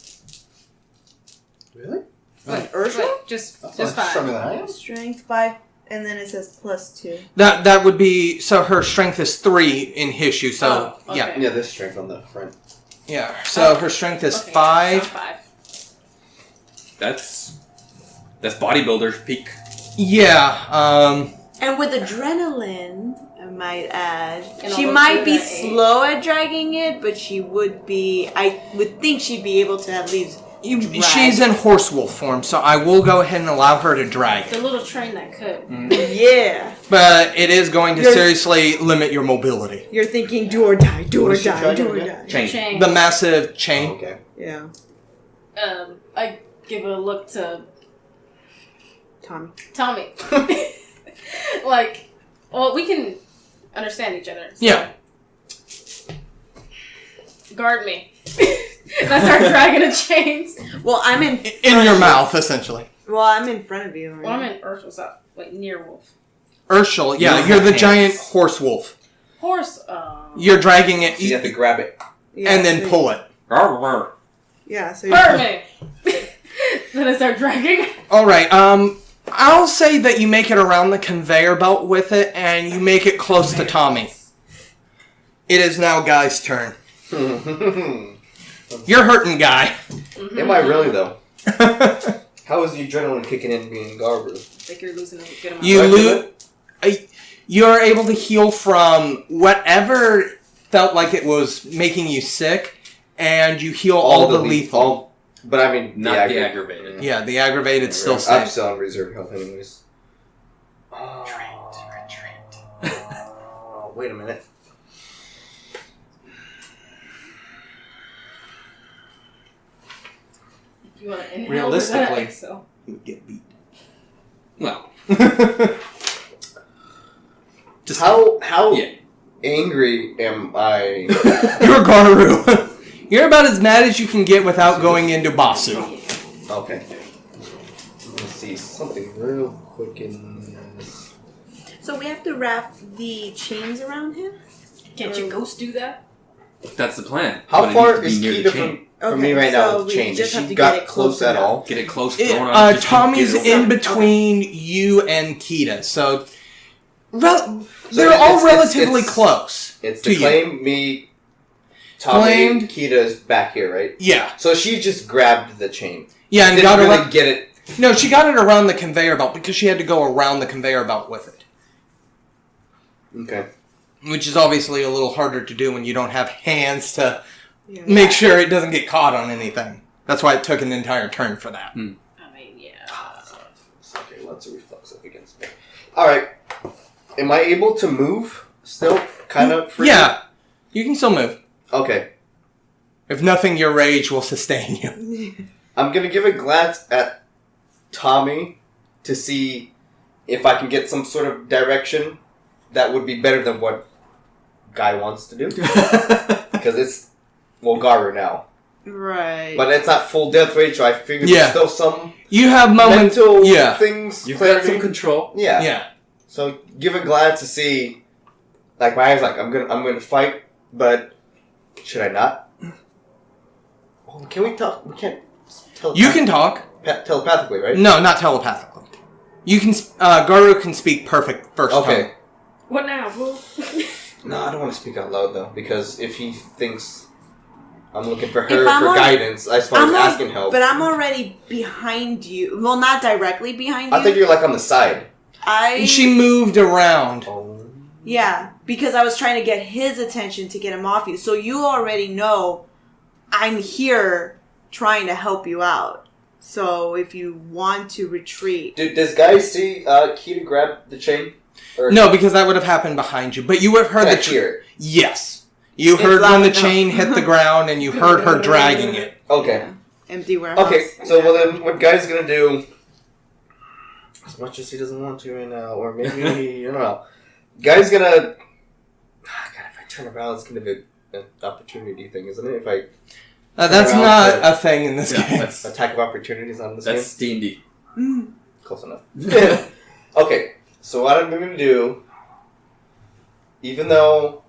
Really? What, Ursula? But just Stronger 5. than I am? Strength 5, and then it says +2. That would be, so her strength is 3 in his shoe, so, Oh, okay. yeah. Yeah, this strength on the front. Yeah, so her strength is Okay, 5. so 5. That's bodybuilder peak. Yeah, And with adrenaline, I might add, And she although might be good at 8. slow at dragging it, but she would be, I would think she'd be able to at least drag. she's in horse wolf form, so I will go ahead and allow her to drag The it. little train that could. Yeah. But it is going to You're- seriously limit your mobility. You're thinking do or die, do What or is she die, dragging do or again? die. Chain. The massive chain. Oh, okay. Yeah. I give a look to Tommy. Tommy. Like, well, we can understand each other. So. Yeah. Guard me. And I start dragging the chains. Well, I'm in In your mouth, essentially. Well, I'm in front of you. Right? Well, I'm in Ursul's up, like near Wolf. Urshel, You yeah, don't you're have the hands. giant horse wolf. Horse. You're dragging it So you have to grab it. Yeah, and then so pull it. Yeah, so Guard me. Then I start dragging. Alright, I'll say that you make it around the conveyor belt with it, and you make it close to Tommy. It is now Guy's turn. You're hurting Guy. Am I really, though? How is the adrenaline kicking in being Garber? Like you're losing a good amount. You Do I feel lose. You're able to heal from whatever felt like it was making you sick, and you heal all the lethal. But I mean, Not the aggravated. Yeah, the aggravated still I'm stays. still on reserve health, anyways. Wait a minute. You want to inhale Realistically. exhale? You would get beat. Well, Just How yeah. angry am I? You're Garu. You're about as mad as you can get without going into Basu. Okay. Let's see something real quick in this. So we have to wrap the chains around him? Can't you ghost do that? That's the plan. How But it far needs is to be near Kita the chain. from me right so now with we chain? just Has have she to get got it close close at enough. all? Get it close, throw it on. just Tommy's get it in over. between you and Kita, so they're it's- all it's- relatively it's- close. It's to the you. claim, me, Tommy, Claimed. Kita's back here, right? Yeah, So she just grabbed the chain. yeah, and Didn't got really around. get it. No, she got it around the conveyor belt because she had to go around the conveyor belt with it, Okay. which is obviously a little harder to do when you don't have hands to Yeah. make sure it doesn't get caught on anything. That's why it took an entire turn for that. I mean, yeah. Okay, lots of reflex up against me. Alright. Am I able to move still? Kind of free? Yeah, you can still move. Okay. If nothing, your rage will sustain you. I'm gonna give a glance at Tommy to see if I can get some sort of direction that would be better than what Guy wants to do. Because it's Garu now. Right. But it's not full death rate, so I figured there's still some You have moments. mental things. You've clarity. got some control. Yeah. Yeah. So give a glance to see, like my eyes, like I'm gonna fight, but should I not? Oh, can we talk? We can't. You can talk. Telepathically, right? No, not telepathically. You can. Garu can speak perfect first Okay. tongue. What now, fool? No, I don't want to speak out loud though, because if he thinks I'm looking for her If I'm for on- guidance, I suppose asking help. But I'm already behind you. Well, not directly behind you. I think you're like on the side. She moved around. Oh. Yeah, because I was trying to get his attention to get him off you. So you already know I'm here trying to help you out. So if you want to retreat... Does Guy see Kita grab the chain? Or No, because that would have happened behind you. But you would have heard can I the hear it? Yes. You It's heard loud when the enough. chain hit the ground, and you heard her dragging it. Okay. Empty warehouse. Okay, so well then what Guy's gonna do, as much as he doesn't want to right now, or maybe, I don't know, Guy's gonna, God, if I turn around, it's gonna be an opportunity thing, isn't it? If I That's around not to- a thing in this Yeah, game. that's attack of opportunities on this that's D&D. Mm. Close enough. Okay, so what I'm gonna do, even though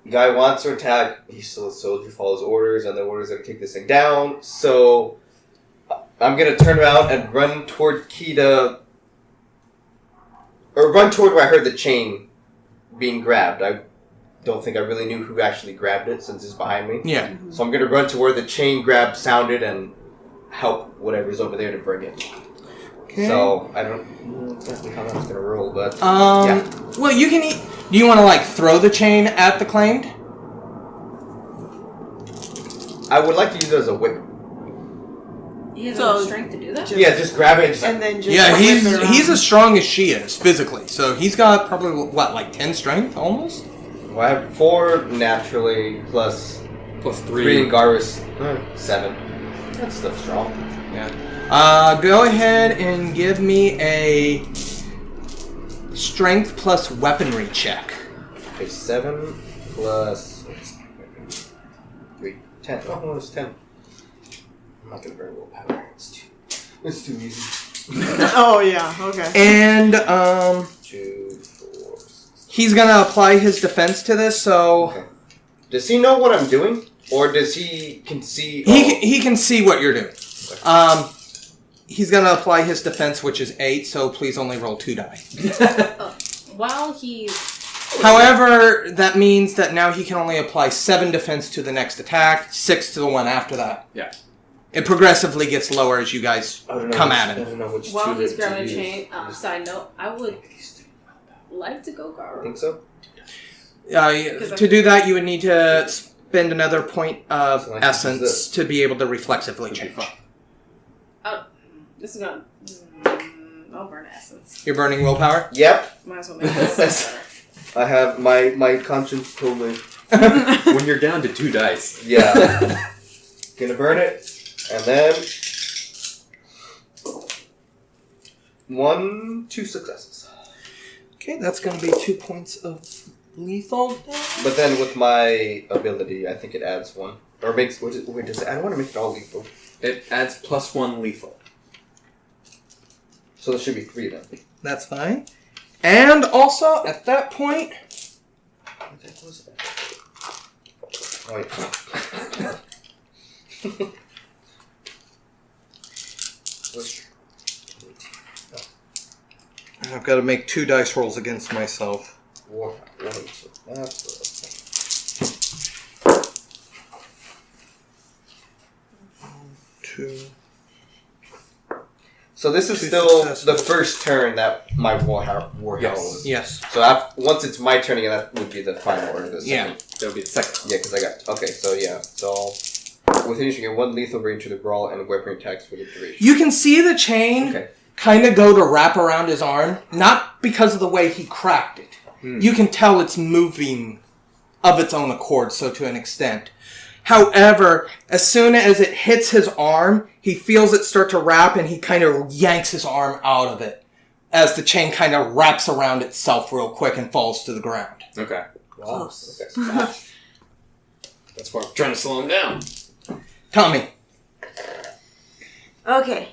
Guy wants to attack, he's still a soldier, follows orders, and the orders are to take this thing down, so I'm gonna turn around and run toward Kita, or run toward where I heard the chain being grabbed. I don't think I really knew who actually grabbed it since it's behind me. Yeah. So I'm gonna run to where the chain grab sounded and help whatever's over there to bring it. Okay. So I don't know exactly how that's gonna roll, but Well, you can eat. Do you want to like throw the chain at the claimed? I would like to use it as a whip. You have So- enough strength to do that? Yeah, just grab it and just And then just... Yeah, whip it around. he's as strong as she is physically. So he's got probably what, like 10 strength almost. Well, I have 4 naturally plus Plus 3 in 3. Garrus. 7. That's still strong. Yeah. Go ahead and give me a strength plus weaponry check. Okay, 7 plus 3. 10. Oh, no, it's 10. I'm not gonna burn willpower. It's too easy. Oh, yeah, okay. And 2, 4, 6. he's gonna apply his defense to this. So Okay. Does he know what I'm doing, or does he can see? he can see what you're doing. He's gonna apply his defense, which is 8. So please only roll 2 die. While he's... However, that means that now he can only apply 7 defense to the next attack, 6 to the one after that. Yeah. It progressively gets lower as you guys I don't know come which, at I him. don't know which While two he's to grabbing a use. chain, side note, I would like to go I Garu. think so. To do that, you would need to spend another point of So I can use essence this. to be able to reflexively change. This is gonna... I'll burn essence. You're burning willpower? Yep. Might as well make this better. I have my conscience told me. When you're down to 2 dice. Yeah. Gonna burn it, and then 2 successes. Okay, that's going to be 2 points of lethal damage. But then with my ability, I think it adds 1 or makes. Wait, does it? I don't want to make it all lethal. It adds plus 1 lethal. So there should be 3 then. That's fine. And also, at that point... What the heck was that? Oh, wait. I've got to make 2 dice rolls against myself. War. So that's 2. So this is 2 still successes. the first turn that my Warhowl was. Yes. So once it's my turn again, that would be the final or the second. Yeah. That would be the second. Yeah, because I got... Okay, so yeah. So with it, you get 1 lethal range to the brawl and weapon attacks for the duration. You can see the chain Okay. kind of go to wrap around his arm, not because of the way he cracked it. You can tell it's moving of its own accord, so to an extent. However, as soon as it hits his arm, he feels it start to wrap and he kind of yanks his arm out of it as the chain kind of wraps around itself real quick and falls to the ground. Okay. Wow. Close. Okay. That's why I'm trying to slow him down. Tommy. Okay.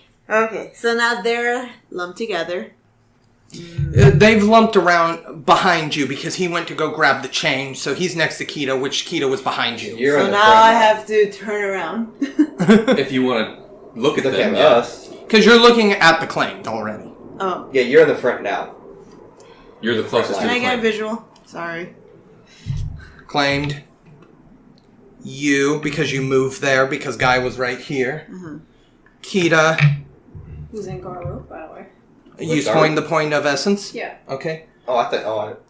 So now they're lumped together. They've lumped around behind you because he went to go grab the chain, so he's next to Kita, which Kita was behind you. You're So in the now front I have to turn around. If you want to look at Look them, at yeah. us. Because you're looking at the claimed already. Oh. Yeah, you're in the front now. You're the closest Can to I the get a claim. visual? Sorry. Claimed. You, because you moved there, because Guy was right here. Mm-hmm. Kita, Who's in Garu, by the way? you Garu? coined the point of essence. Yeah. Okay. Oh, I thought.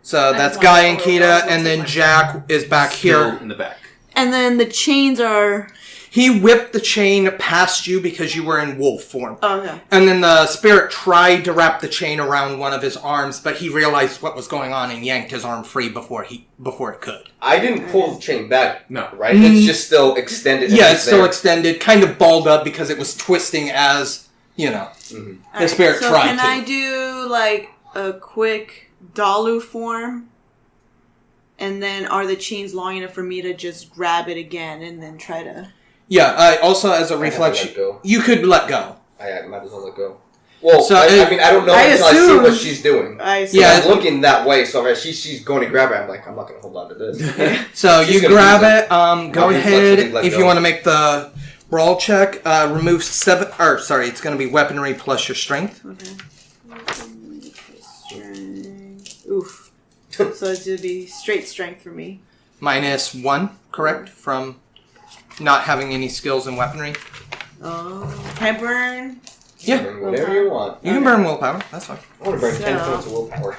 So I that's just Guy wanted and to Kita, also and then take my- Jack is back Still here. in the back. And then the chains are... He whipped the chain past you because you were in wolf form. Oh, okay. And then the spirit tried to wrap the chain around one of his arms, but he realized what was going on and yanked his arm free before it could. I didn't pull the chain back. No. Right? It's just still extended. Yeah, and it's still there. extended, kind of balled up because it was twisting as, Mhm. the spirit so tried can to. I do, like, a quick Dalu form? And then are the chains long enough for me to just grab it again and then try to... Yeah, also as a I have to reflex, let go. you could let go. I might as well let go. Well, So, I mean, I don't know I until I see assume- what she's doing. I So Yeah. I'm looking that way, so if she's going to grab it, I'm like, I'm not going to hold on to this. So She's you gonna grab use it. Go I'll ahead reflexively let if go. you want to make the brawl check. Remove 7. Or sorry, it's going to be weaponry plus your strength. Okay. Oof. So it would be straight strength for me. -1, correct, from not having any skills in weaponry. Oh. Can I burn? Yeah. Burn whatever you want. You can burn willpower. That's fine. I want to burn 10 So- points of willpower.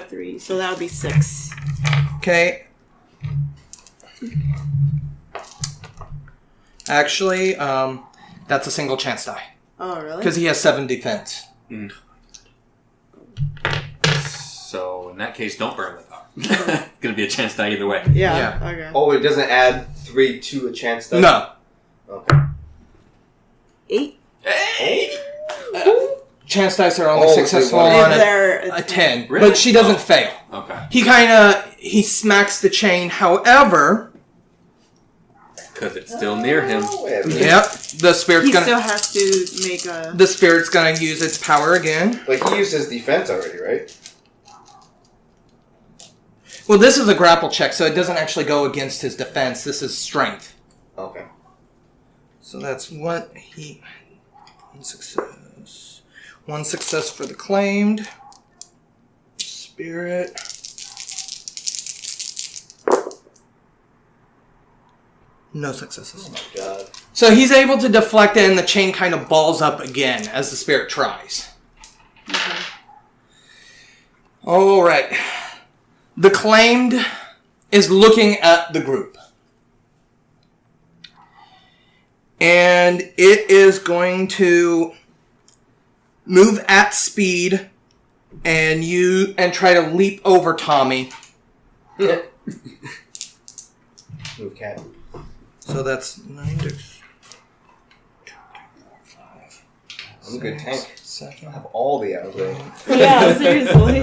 3. So that would be 6. Okay. Actually, that's a single chance die Oh, really? because he has 7 defense. So in that case, don't burn the power. It's gonna be a chance die either way. Yeah. Okay. Oh, it doesn't add 3 to a chance die? No. Okay. 8. Hey! Chance dice are only Oh, successful so on Is a there a 10, Really? but she doesn't Oh. fail. Okay. He smacks the chain. However, Because it's still near him. yep, the spirit's He gonna still has to make a... the spirit's gonna use its power again. But he used his defense already, right? Well, this is a grapple check, so it doesn't actually go against his defense. This is strength. Okay. So that's what he... One success. One success for the claimed. Spirit. No successes. Oh my god. So he's able to deflect it and the chain kind of balls up again as the spirit tries. Okay. Alright. The claimed is looking at the group. And it is going to move at speed and try to leap over Tommy. Move cat. So that's 9, 2, 5. I'm a good tank. 7, I have all the arrows. Yeah, seriously.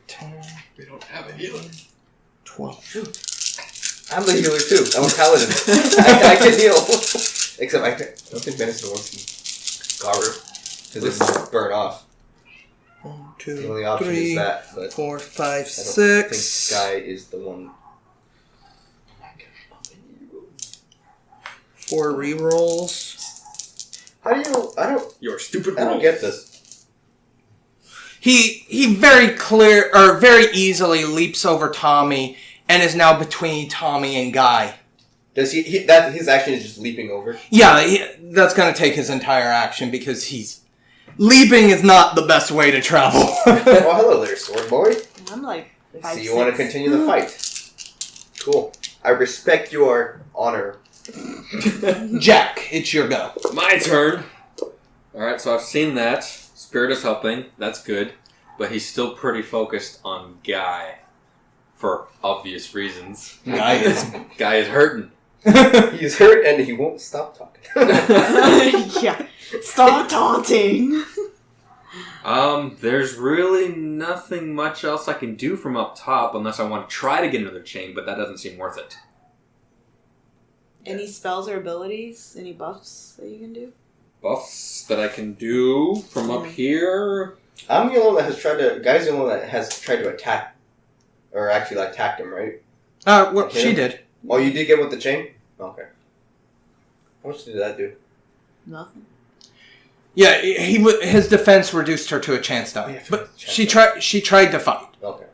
10, We don't have a healer. 12. I'm the healer too. I'm a paladin. I can heal. Except I don't think medicine works in Garu. Because this is burn off. 1, The 2, only option 3, is that, but 4, 5, I don't 6. think Sky is the one. 4 rerolls. How do you? Your stupid I don't rules. get this. He very very easily leaps over Tommy and is now between Tommy and Guy. Does that his action is just leaping over? Yeah, that's going to take his entire action because leaping is not the best way to travel. Oh, hello there, sword boy. I'm like... So you want to continue the fight? Cool. I respect your honor. Jack, it's your go. My turn. Alright, so I've seen that. Spirit is helping. That's good. But he's still pretty focused on Guy. For obvious reasons. Guy is... Guy is hurting. He's hurt and he won't stop talking. Yeah. Stop taunting. There's really nothing much else I can do from up top unless I want to try to get another chain, but that doesn't seem worth it. Any spells or abilities? Any buffs that you can do? Buffs that I can do from up here. I'm the only one that has tried to. Guy's the only one that has tried to attack, or actually like attacked him, right? Well, she him? did. Oh, you did get with the chain. Okay. How much did that do? Nothing. Yeah, his defense reduced her to a chance die. Oh, yeah, But chance she tried to fight. Okay.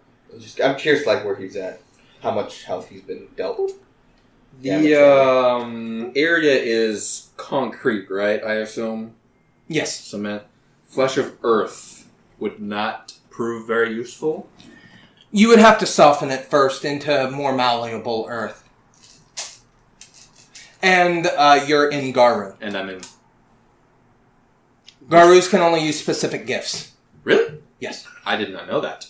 I'm curious, like where he's at, how much health he's been dealt. The area is concrete, right? I assume. Yes. Cement. Flesh of earth would not prove very useful. You would have to soften it first into more malleable earth. And you're in Garu. And I'm in... Garus can only use specific gifts. Really? Yes. I did not know that.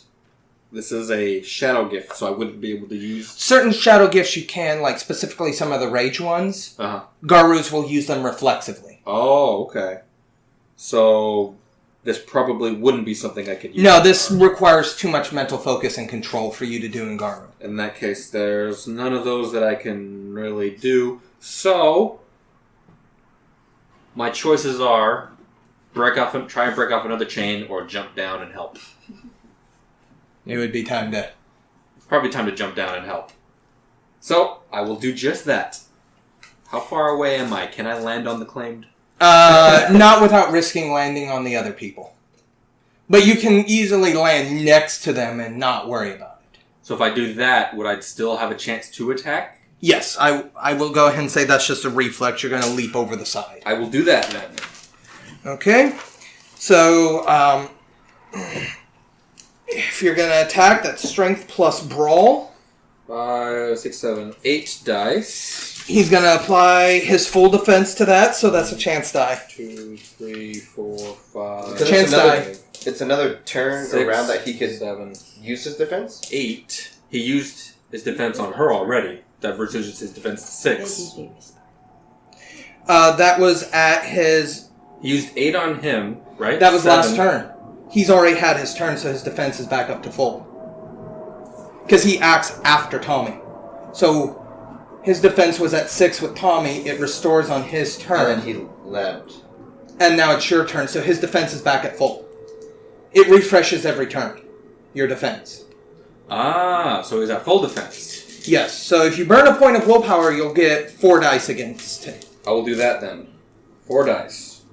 This is a shadow gift, so I wouldn't be able to use... Certain shadow gifts you can, like specifically some of the rage ones. Uh-huh. Garus will use them reflexively. Oh, okay. So, this probably wouldn't be something I could use. No, this requires too much mental focus and control for you to do in Garu. In that case, there's none of those that I can really do. So, my choices are try and break off another chain, or jump down and help. It would be time to... Probably time to jump down and help. So, I will do just that. How far away am I? Can I land on the claimed? Not without risking landing on the other people. But you can easily land next to them and not worry about it. So if I do that, would I still have a chance to attack? Yes, I will go ahead and say that's just a reflex. You're going to leap over the side. I will do that then. Okay. So, if you're going to attack, that's strength plus brawl. 5, 6, 7, 8 dice. He's going to apply his full defense to that, so that's a chance die. 2, 3, 4, 5. Chance die. It's another turn 6, around that he could 7, use his defense? 8. He used his defense on her already. That reduces his defense to 6. That was at his... He used 8 on him, right? That was 7. last turn. He's already had his turn, so his defense is back up to full. Because he acts after Tommy. So, his defense was at 6 with Tommy. It restores on his turn. And then he left. And now it's your turn, so his defense is back at full. It refreshes every turn. Your defense. Ah, so he's at full defense. Yes, so if you burn a point of willpower, you'll get 4 dice against him. I will do that then. 4 dice.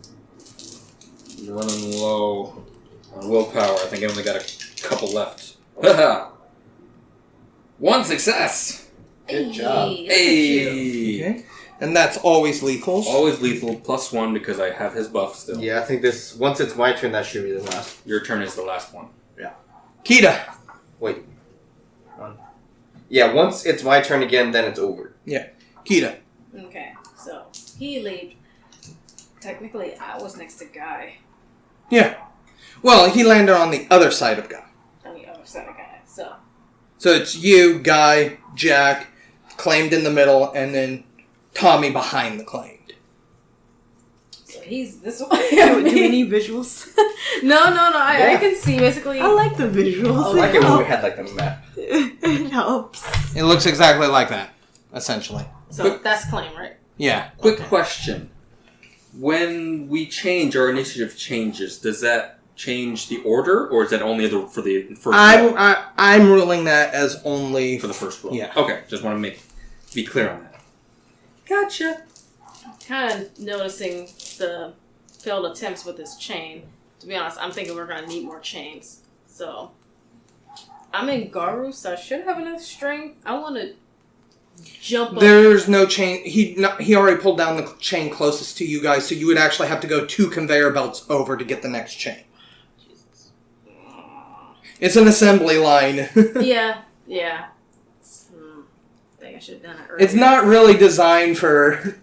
I'm running low on willpower. I think I only got a couple left. Haha! 1 success! Good job. Hey! Okay. And that's always lethal. Always lethal, +1 because I have his buff still. Yeah, I think this... Once it's my turn, that should be the last. Your turn is the last one. Kita. Wait. 1. Yeah, once it's my turn again, then it's over. Yeah. Kita. Okay, so he leaped. Technically, I was next to Guy Yeah. Well, he landed on the other side of Guy. on the other side of Guy. So So it's you, Guy, Jack, claimed in the middle, and then Tommy behind the claimed. he's this way. Do we need visuals? No. I can see basically. I like the visuals. I like it when we had like the map. It helps. It looks exactly like that, essentially. So that's claim, right? Yeah. Quick question. When we change, our initiative changes, does that change the order, or is that only for the first roll? I'm ruling that as only For the first roll? Yeah. Okay, just want to be clear on that. Gotcha. Kind of noticing the failed attempts with this chain. To be honest, I'm thinking we're gonna need more chains. So I'm in Garu, so I should have enough strength. I want to jump up. There's no chain. He already pulled down the chain closest to you guys, so you would actually have to go 2 conveyor belts over to get the next chain. Jesus. It's an assembly line. Yeah. I think I should have done it earlier. It's not really designed for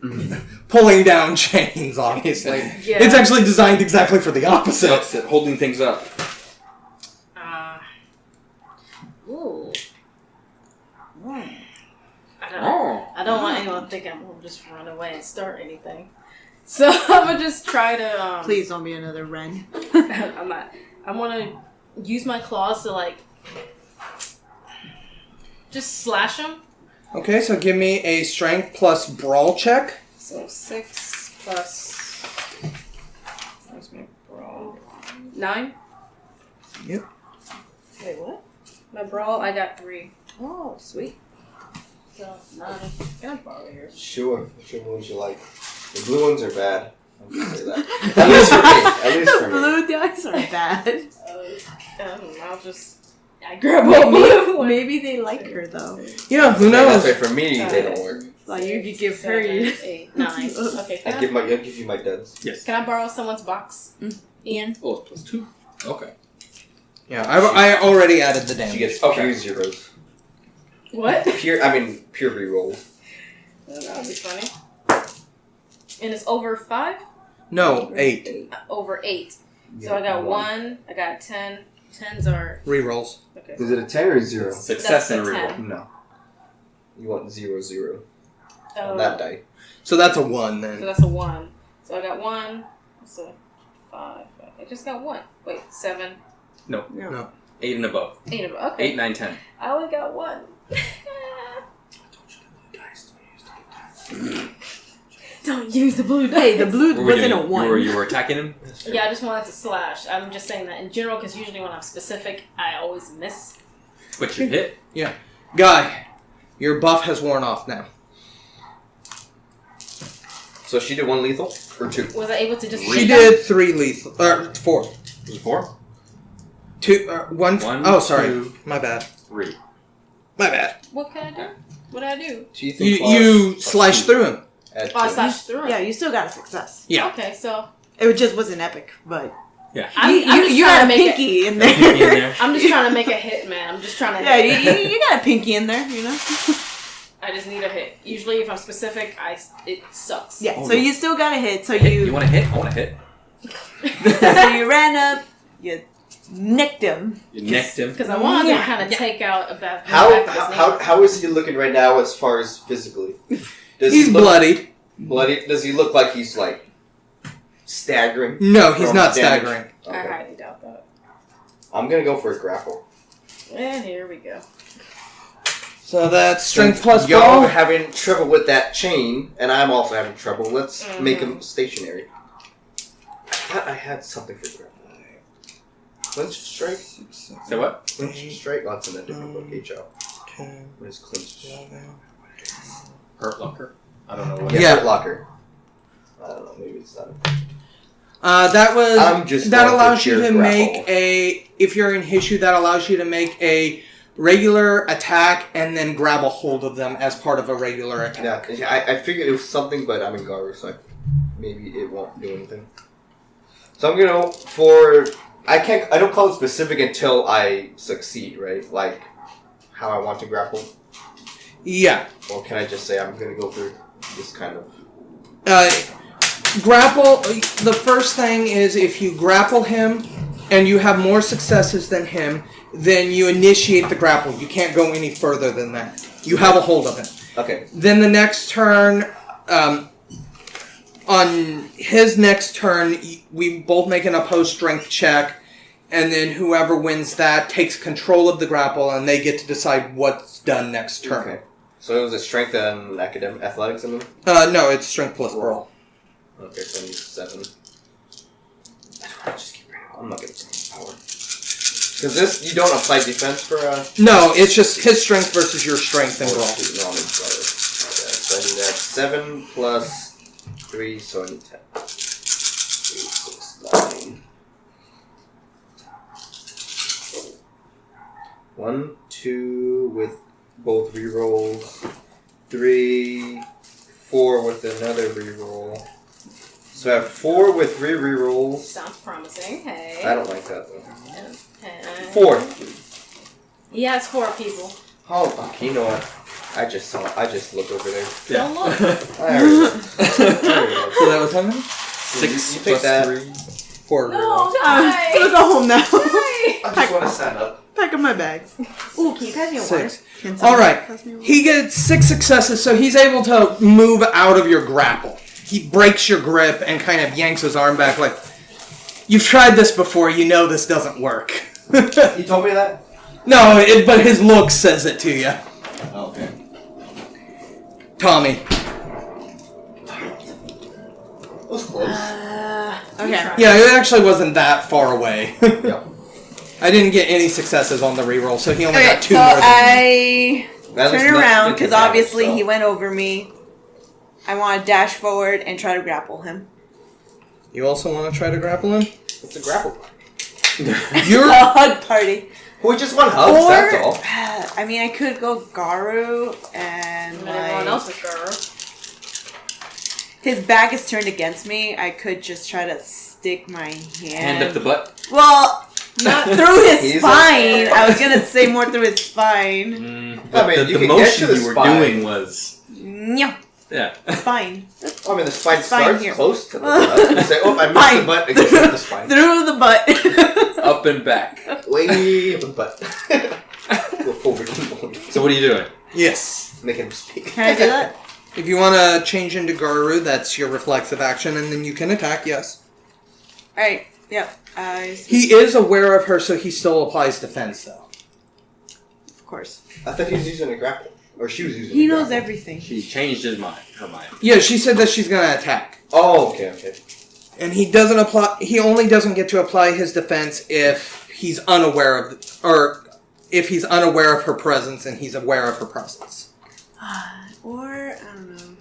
pulling down chains, obviously. Yeah. It's actually designed exactly for the opposite. That's it, holding things up. Ooh. Oh. I don't want anyone to think I'm going to just run away and start anything. So I'm going to just try to... Please don't be another Ren. I'm not. I want to use my claws to, like... just slash them. Okay, so give me a strength plus brawl check. So 6 plus. Where's my brawl? 9? Yep. Wait, what? My brawl, I got 3. Oh, sweet. So 9. Can I borrow yours? Sure. Which ones you like? The blue ones are bad. I'm gonna say that. At least for me. At least The for me. blue dice are bad. I don't know, I grab all blue ones. Maybe they like her though. Yeah, who That's knows? why for me they don't work. So you could give her. 7, 8, 9. Okay, I'll give you my duds. Yes. can I borrow someone's box? Ian? Oh, it's plus 2. Okay. Yeah, I already added the She damage. gets pure zeros. What? Pure rerolls. That would be funny. And it's over 5? No, 8. Over 8. So I got 1, I got 10. 10s are... Rerolls. Okay. Is it a 10 or a 0? Success That's and a reroll. 10. No. You want 0, 0 Oh, on that die. So that's a 1 so then. that's a 1. So I got 1. That's a 5. I just got 1. Wait, 7. No. No. 8 and above. 8 of Okay. 8, 9, 10. I only got 1. Don't use the blue dice. Hey, the blue What were we wasn't a doing? 1. You were attacking him? Yeah, I just wanted to slash. I'm just saying that in general, because usually when I'm specific, I always miss. But you hit. Guy, your buff has worn off now. So she did 1 lethal? Or 2? Was I able to just... She did 3 lethal. 4. Was it 4? 2. 1. One, Oh, sorry. 2, My bad. 3. My bad. What can I do? What did I do? You slashed through him. Add Oh, I 2. slashed through. Yeah, you still got a success. Yeah. Okay, so... It just wasn't epic, but Yeah. I'm just you trying got to a make pinky in In there. there. I'm just trying to make a hit, man. I'm just trying to Yeah, hit. you got a pinky in there, you know. I just need a hit. Usually, if I'm specific, it sucks. Yeah, Oh, so no. you still got a hit. So Hit? you You want to hit? I want to hit. so you ran up, you nicked him. You necked him. Because I wanted Yeah. to kind of take out a bad. How is he looking right now as far as physically? Does He's he look bloodied. bloody? Does he look like he's like staggering? No, he's from not damage? staggering. I Okay. highly doubt that. I'm gonna go for a grapple. And here we go. So that's strength plus Y'all brawl. are having trouble with that chain, and I'm also having trouble. Let's make him stationary. I thought I had something for grapple. Clinch strike? Say what? Clinch strike? Oh, it's in a different book. H.O. 10, What is clinch? 11. Hurt locker? I don't know what Yeah. Hurt locker. I don't know. Maybe it's not. That was. I'm just that going for allows you pure to grapple. make a. If you're in Hishu, that allows you to make a regular attack and then grab a hold of them as part of a regular attack. Yeah, I figured it was something, but I'm in Garu, so maybe it won't do anything. So I'm gonna go for. I don't call it specific until I succeed, right? Like how I want to grapple. Yeah. Or can I just say I'm gonna go for this kind of? Grapple. The first thing is if you grapple him and you have more successes than him, then you initiate the grapple. You can't go any further than that. You have a hold of him. Okay. Then the next turn, on his next turn, we both make an opposed strength check, and then whoever wins that takes control of the grapple, and they get to decide what's done next turn. Okay. So it was a strength and athletics in them? No, it's strength plus brawl. Okay, so I need 7. I just keep reading. I'm not gonna bring power. Because this, you don't apply defense for No, it's just his strength versus your strength and brawl. Okay, so I need that 7 plus 3, so I need 10. 3, 6, 9. 1, 2 with both rerolls. 3, 4 with another reroll. So I have 4 with 3 rerolls. Sounds promising. Hey. I don't like that though. 4. 4. Yeah, it's 4 people. Oh, okay, you know what? I just looked over there. Don't look. I already looked. So that was how many? 6 you plus take that. 3. 4. No, I'm die. gonna go home now. Die. I just want to stand up. Pack up my bags. Ooh, can you pass me a 6. water? Can someone Alright, pass me a water? he gets 6 successes, so he's able to move out of your grapple. He breaks your grip and kind of yanks his arm back like, you've tried this before, you know this doesn't work. He told me that? No, but his look says it to you. Okay. Tommy. That was close. Okay. Yeah, it actually wasn't that far away. Yeah. I didn't get any successes on the reroll, so he only Okay, got 2 so more than me. I That is turn not around good because damage, obviously so. he went over me. I want to dash forward and try to grapple him. You also want to try to grapple him? It's a grapple. You're A hug party. We just want hugs, Or, that's all. I mean, I could go Garu and And everyone else is girl. his back is turned against me. I could just try to stick my hand. Hand up the butt. Well, not through his He's spine. I was gonna say more through his spine. But I mean, you the can get motion to the you were spine. doing was... No, Yeah. spine. I mean, the spine Spine starts here. close to the butt. You say, oh, I missed Fine. the butt. It goes to the spine. Through the butt. Up and back. Way up the butt. Go forward and forward. So what are you doing? yes. Make him speak. Can I do that? If you want to change into Garu, that's your reflexive action, and then you can attack. Yes. All right. Yep. He is aware of her, so he still applies defense, though. Of course. I thought he was using a grapple. Or she was using He a knows grapple. everything. She changed his mind. Her mind. Yeah, she said that she's gonna attack, Oh, okay. and he doesn't apply. He only doesn't get to apply his defense if he's unaware of, or if he's unaware of her presence and he's aware of her presence. Or I don't know.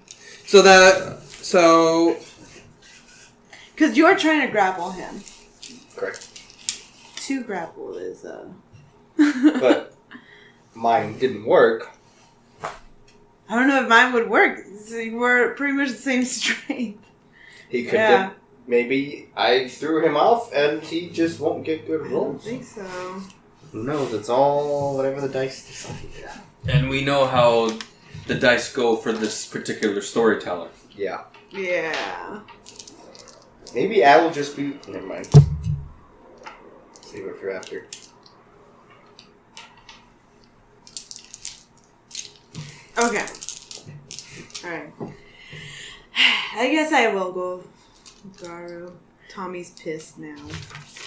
So Because you're trying to grapple him. Correct. To grapple is But mine didn't work. I don't know if mine would work. We're pretty much the same strength. He could Yeah. get... Maybe I threw him off and he just won't get good I don't rolls. think so. Who knows? It's all whatever the dice decide. And we know how the dice go for this particular storyteller. Yeah. Yeah. Maybe I will just be... Never mind. See what you're after. Okay. Alright. I guess I will go Garu. Tommy's pissed now.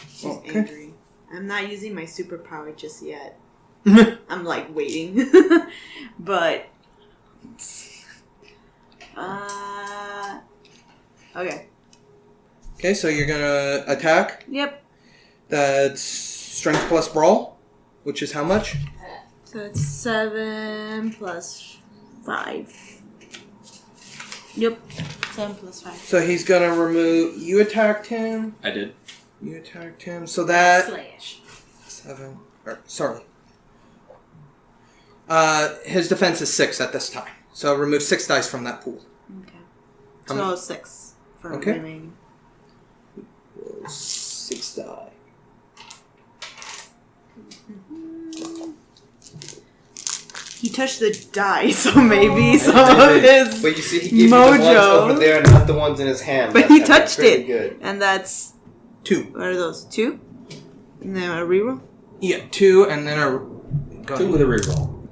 She's Okay. angry. I'm not using my superpower just yet. I'm like waiting. But okay. okay, so you're gonna attack. Yep. That's strength plus brawl, which is how much? So it's 7 plus 5. Yep. 7 plus 5. So he's gonna remove. You attacked him. I did. You attacked him. So that Slash. 7. Sorry. His defense is 6 at this time. So remove 6 dice from that pool. Okay. How So many? 6 for Okay. remaining. 6 die. He touched the die, so maybe some I of did. his. But you see, he gave you the ones Mojo. over there, not the ones in his hand. But That's he kinda touched pretty it. Good. And that's. 2. What are those? 2? And then a reroll? Yeah, 2 and then a. Go 2 ahead. with a reroll.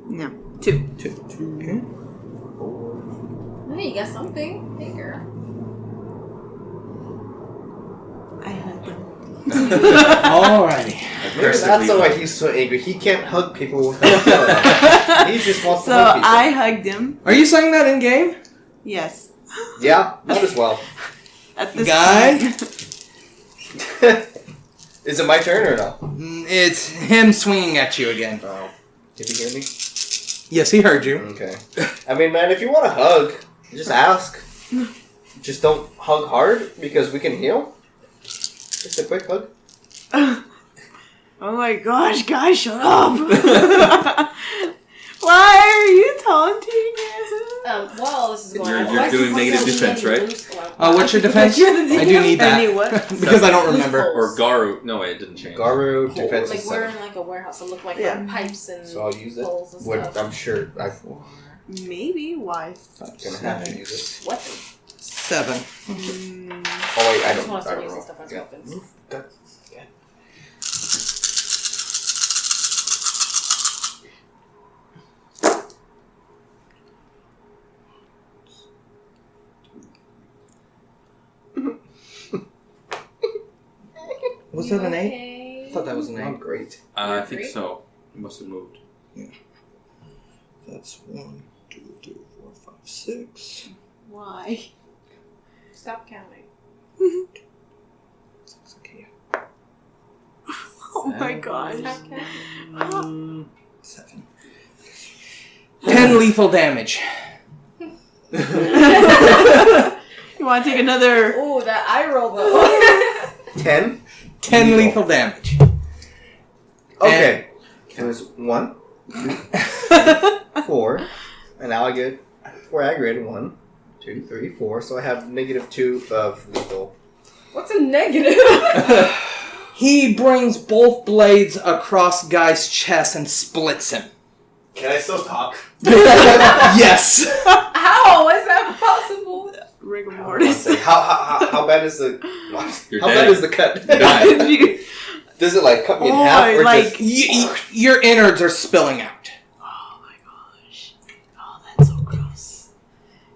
No. 2. 2. Okay. Oh, you got something. Hey, girl. I had them. Alrighty. Maybe that's why he's so angry. He can't hug people without killing. He just wants to So hug people. I hugged him. Are you saying that in game? Yes. Yeah, might as well. At this Guy? point. Is it my turn or no? It's him swinging at you again. Oh. Did he hear me? Yes, he heard you. Okay. I mean, man, if you want a hug, just ask. Just don't hug hard because we can heal. Just a quick hug. Oh my gosh, guys, shut up! Why are you taunting him? While this is going on, You're doing negative defense, right? What's your defense? You're the I do need that. Any what? Because I don't remember. Or Garu. No, wait, it didn't change. Garu, defense Like is we're 7. in like a warehouse. It look like Yeah. pipes and So I'll use it. poles and What, stuff. I'm sure I'm Maybe, why? gonna have to use it. Weapons. 7. Oh wait, I I just don't. want to I start don't using know. stuff as Yeah. weapons. God. Was that an 8? Okay. I thought that was an I'm 8. great. I think so. It must have moved. That's That's 1, 2, 3, 4, 5, 6. Why? Stop counting. Okay. Oh my gosh. Stop counting. 7. 10 lethal damage. You want to take another? Ooh, that eye roll though. 10? 10 lethal damage. Okay. It was 1, 2, 4. And now I get 4 aggravated. 1, 2, 3, 4. So I have -2 of lethal. What's a negative? He brings both blades across Guy's chest and splits him. Can I still talk? Yes. How is that possible? Rigor mortis. How bad is the... You're how dead. bad is the cut? You're dying. Does it like cut me in half or like just... Your innards are spilling out. Oh my gosh. Oh, that's so gross.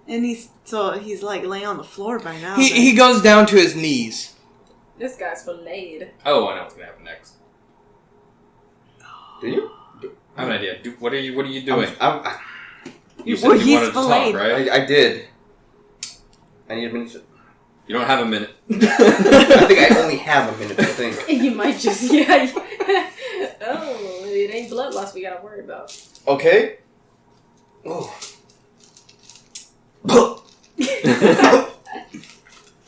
And he's like laying on the floor by now. He goes down to his knees. This guy's filleted. Oh, I know what's gonna happen next. Do you? I have an idea. What are you doing? You said Well, you he's wanted to talk, filleted. right? I did. I need a minute. You don't have a minute. I think I only have a minute to think. You might just, yeah. Oh, it ain't bloodlust we gotta worry about. Okay. Oh.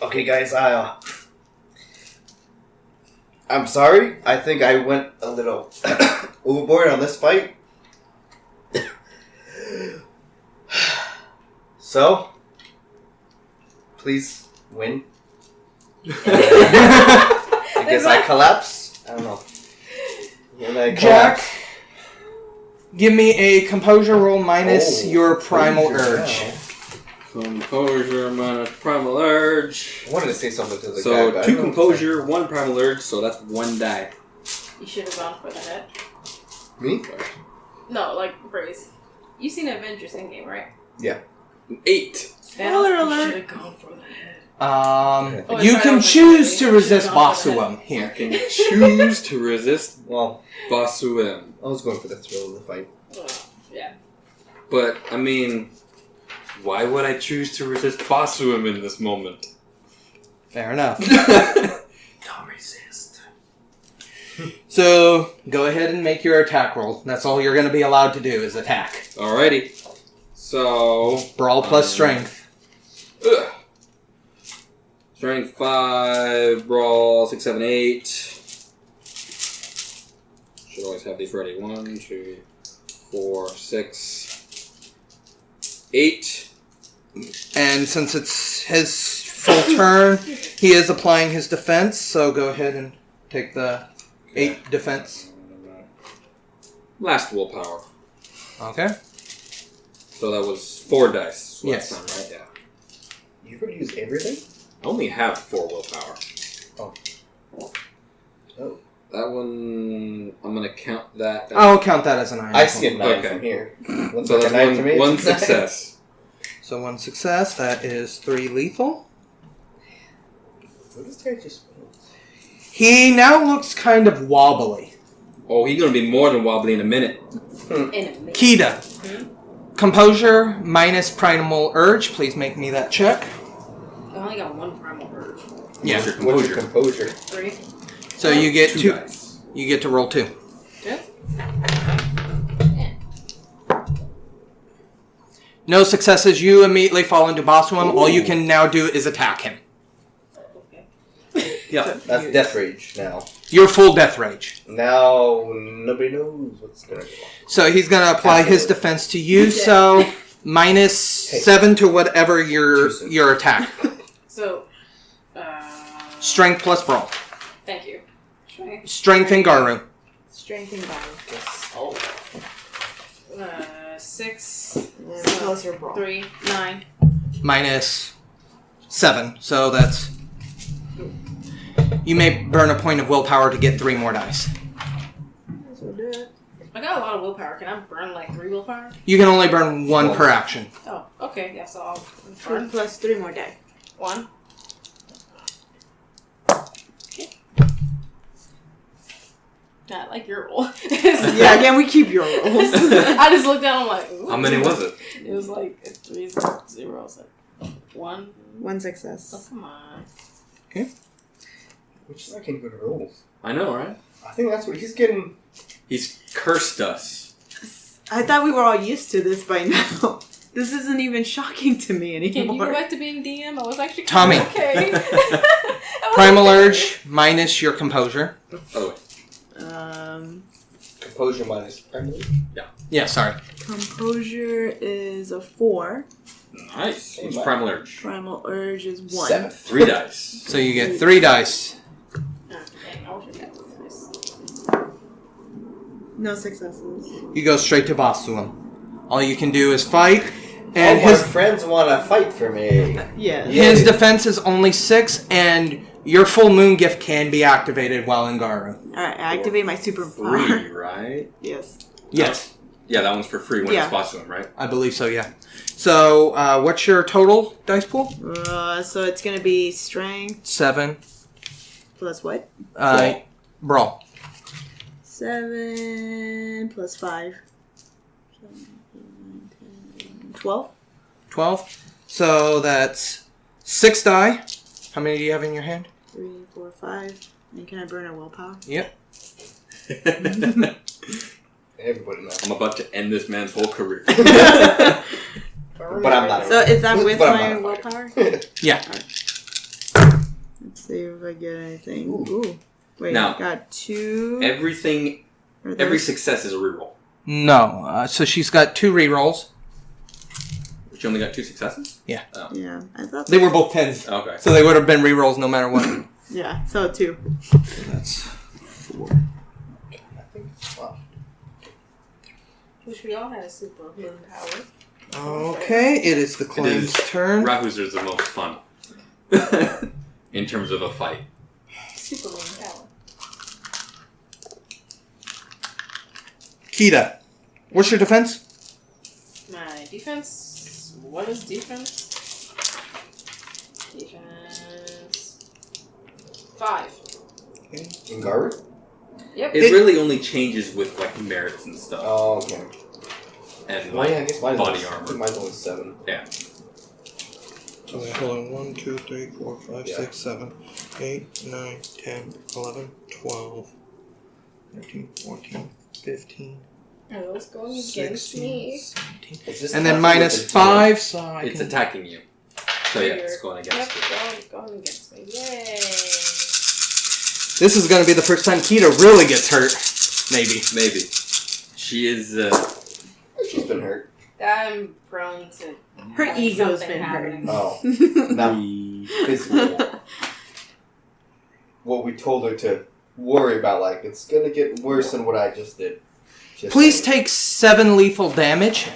Okay, guys. I'm sorry. I think I went a little overboard on this fight. So, please win. I guess I collapse. I don't know. When I Jack, collapse. give me a composure roll minus Oh, your primal composure, urge. wow. Composure minus primal urge. I wanted to say something to the guy. So but I 2 don't know. composure, 1 primal urge, so that's 1 die. You should have gone for the head. Me? No, like, phrase. You seen Avengers Endgame, right? 8. Spoiler alert. should have gone for the head. You Oh, sorry, can I was like, choose you to should've resist gone for the Basuum I here. can choose to resist Well, Basuim. I was going for the thrill of the fight. Yeah. But, I mean, why would I choose to resist Basuim in this moment? Fair enough. Don't resist. So, go ahead and make your attack roll. That's all you're going to be allowed to do is attack. Alrighty. So... Brawl plus strength. Ugh. Strength 5, brawl 6, 7, 8. Should always have these ready. 1, 2, 4, 6, 8. And since it's his full turn, he is applying his defense, so go ahead and take the 8 defense. Last willpower. Okay. So that was 4 dice last Yes. time, right? Yeah. You could use everything? I only have 4 willpower. Oh. That one, I'm going to count that. I'll count that as an iron. I see a 9 Okay. from here. Looks So like a that's 9 to me. one success. So 1 success, that is 3 lethal. What is there just... He now looks kind of wobbly. Oh, he's going to be more than wobbly in a minute. In a minute. Kita. Composure minus primal urge. Please make me that check. I only got 1 primal urge. Yeah. What's your What's your composure? composure? 3. So you get 2 2. dice. You get to roll 2. Yeah. No successes. You immediately fall into Basuim. All you can now do is attack him. Okay. Yeah. That's Death Rage now. You're full death rage. Now, nobody knows what's going to go on. So he's going to apply his defense to you. So minus 7 to whatever your attack. So, Strength plus brawl. thank you. Strength and Garu. Strength and battle. Oh. 6, Plus your brawl. 3, 9. Minus 7. So that's... You may burn a point of willpower to get 3 more dice. So do it. I got a lot of willpower. Can I burn like 3 willpower? You can only burn 1 per action. Oh, okay. Yeah, so I'll 2 burn plus 3 more die. 1. I like your roll. Yeah, again, we keep your rolls. I just looked down. I'm like, ooh. How many was it? It was like 3 zeros. Like 1. One success. Oh, come on. Which is not getting good rolls. I know, right? I think that's what he's getting. He's cursed us. I thought we were all used to this by now. This isn't even shocking to me anymore. Can you go back to being DM? I was actually Tommy. okay. Primal Urge minus your composure. Oh, wait. Composure minus primal. Yeah, sorry. Composure is a 4. Nice. What's Hey, Primal Urge? Primal Urge is 1. 7. 3 dice. So you get 3 dice. Oh, dang, I wish I got this. No successes. You go straight to Vastulam. All you can do is fight, and My friends want to fight for me. Yeah. his defense is only 6, and your full moon gift can be activated while in Garu. Alright, I activate my Free, superpower. right? Yes. Yes, Yeah, that one's for free when Yeah. it's spots to him, right? I believe so, yeah. So, what's your total dice pool? So it's gonna be strength 7. plus what? Brawl. 7 plus 5. 12? 12. So that's 6 die. How many do you have in your hand? 3, 4, 5. And can I burn a willpower? Yep. Everybody knows. I'm about to end this man's whole career. But I'm not. So is that with But I'm my not a willpower? fighter. Yeah. Let's see if I get anything. Ooh. Wait, Now, I got 2. Everything, Are every those- success is a reroll. No. So she's got 2 rerolls. But you only got 2 successes? Yeah, I thought They were both 10s. Okay. So they would have been rerolls no matter what. Yeah, so 2. That's 4. I think. Wow. Wish we all had a super moon power. Okay, it is the claim's turn. Rahuzer's the most fun. In terms of a fight. Super moon power. Kita, what's your defense? My defense. What is defense? Defense. 5. In Garu? Yep. It really only changes with like merits and stuff. Oh, okay. And Well, like yeah, I guess mine's body only, armor. Mine's only 7. Yeah. Okay, hold on. 1, 2, 3, 4, 5, Yeah. 6, 7, 8, 9, 10, 11, 12, 13, 14, 15, Are those going against 16, me? 17. It's just And then tough minus with the 5, so I It's can... attacking you. So yeah, it's going against Yep, you. going against me. Yay! This is going to be the first time Kita really gets hurt. Maybe. Maybe. She is, She's been hurt. I'm prone to. Her have ego's something been hurt. happening. Oh. Not physically. What we told her to worry about, like, it's gonna get worse than what I just did. Just Please like, take 7 lethal damage.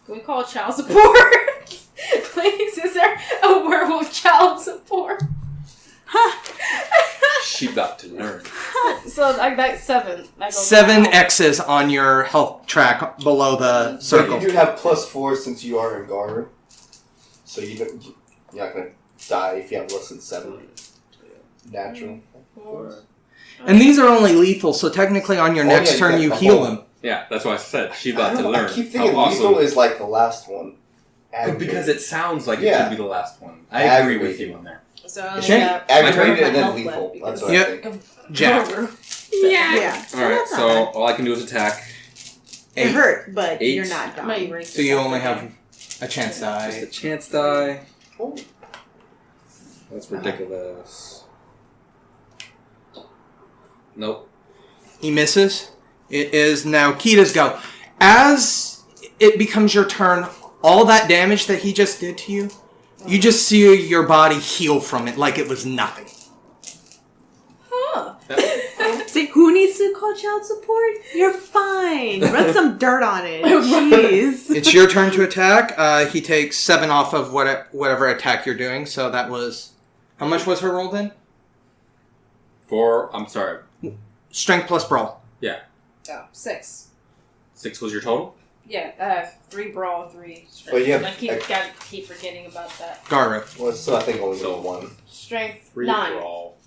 Can we call child support? Please, is there a werewolf child support? she about to learn. So I got 7. That goes 7 down. X's on your health track below the But circle. you do have +4 since you are in Garu. So you're not gonna die if you have less than 7. Natural. 4. And these are only lethal, so technically on your Oh, next yeah, turn got you the heal whole- them. Yeah, that's why I said she's I about don't to know, learn. I keep thinking how awesome. lethal is like the last one. Because it sounds like it Yeah. should be the last one. I agree with Aggravating. you on that. So It should be yeah, aggravated and then health lethal. left That's because- what Yep. I think. Jack. Yeah. Yeah. Alright, that's so not bad. all I can do is attack. It 8. hurt, but 8. you're not I might dying. erase So this you off only again. have a chance Just a die. chance die. Oh. That's ridiculous. Nope. He misses. It is now Kita's go. As it becomes your turn, all that damage that he just did to you, you just see your body heal from it like it was nothing. Huh. See, who needs to call child support? You're fine. Rub some dirt on it. Jeez. It's your turn to attack. He takes 7 off of whatever attack you're doing. So that was... How much was her roll then? I'm sorry. Strength plus brawl. Oh, 6. 6 was your total? Yeah, I have 3 brawl, 3 strength. But yeah, I keep forgetting about that. Garu. Well, so I think only So- 1. Strength 3 9. brawl.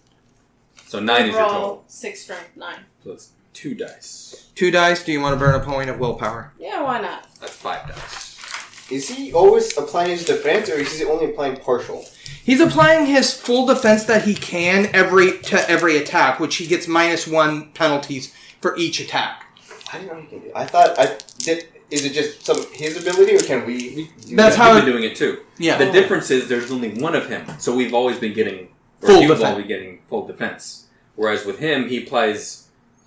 So 9 is your Roll total. 6 strength, 9. So that's 2 dice. 2 dice. Do you want to burn a point of willpower? Yeah, why not? That's 5 dice. Is he always applying his defense, or is he only applying partial? He's applying his full defense that he can to every attack, which he gets -1 penalties for each attack. I didn't know he can do. I thought Is it just his ability, or can we? That's how we've been doing it too. Yeah. The difference is there's only one of him, so we've always been getting Full you've defense. always been getting full defense. Whereas with him, he applies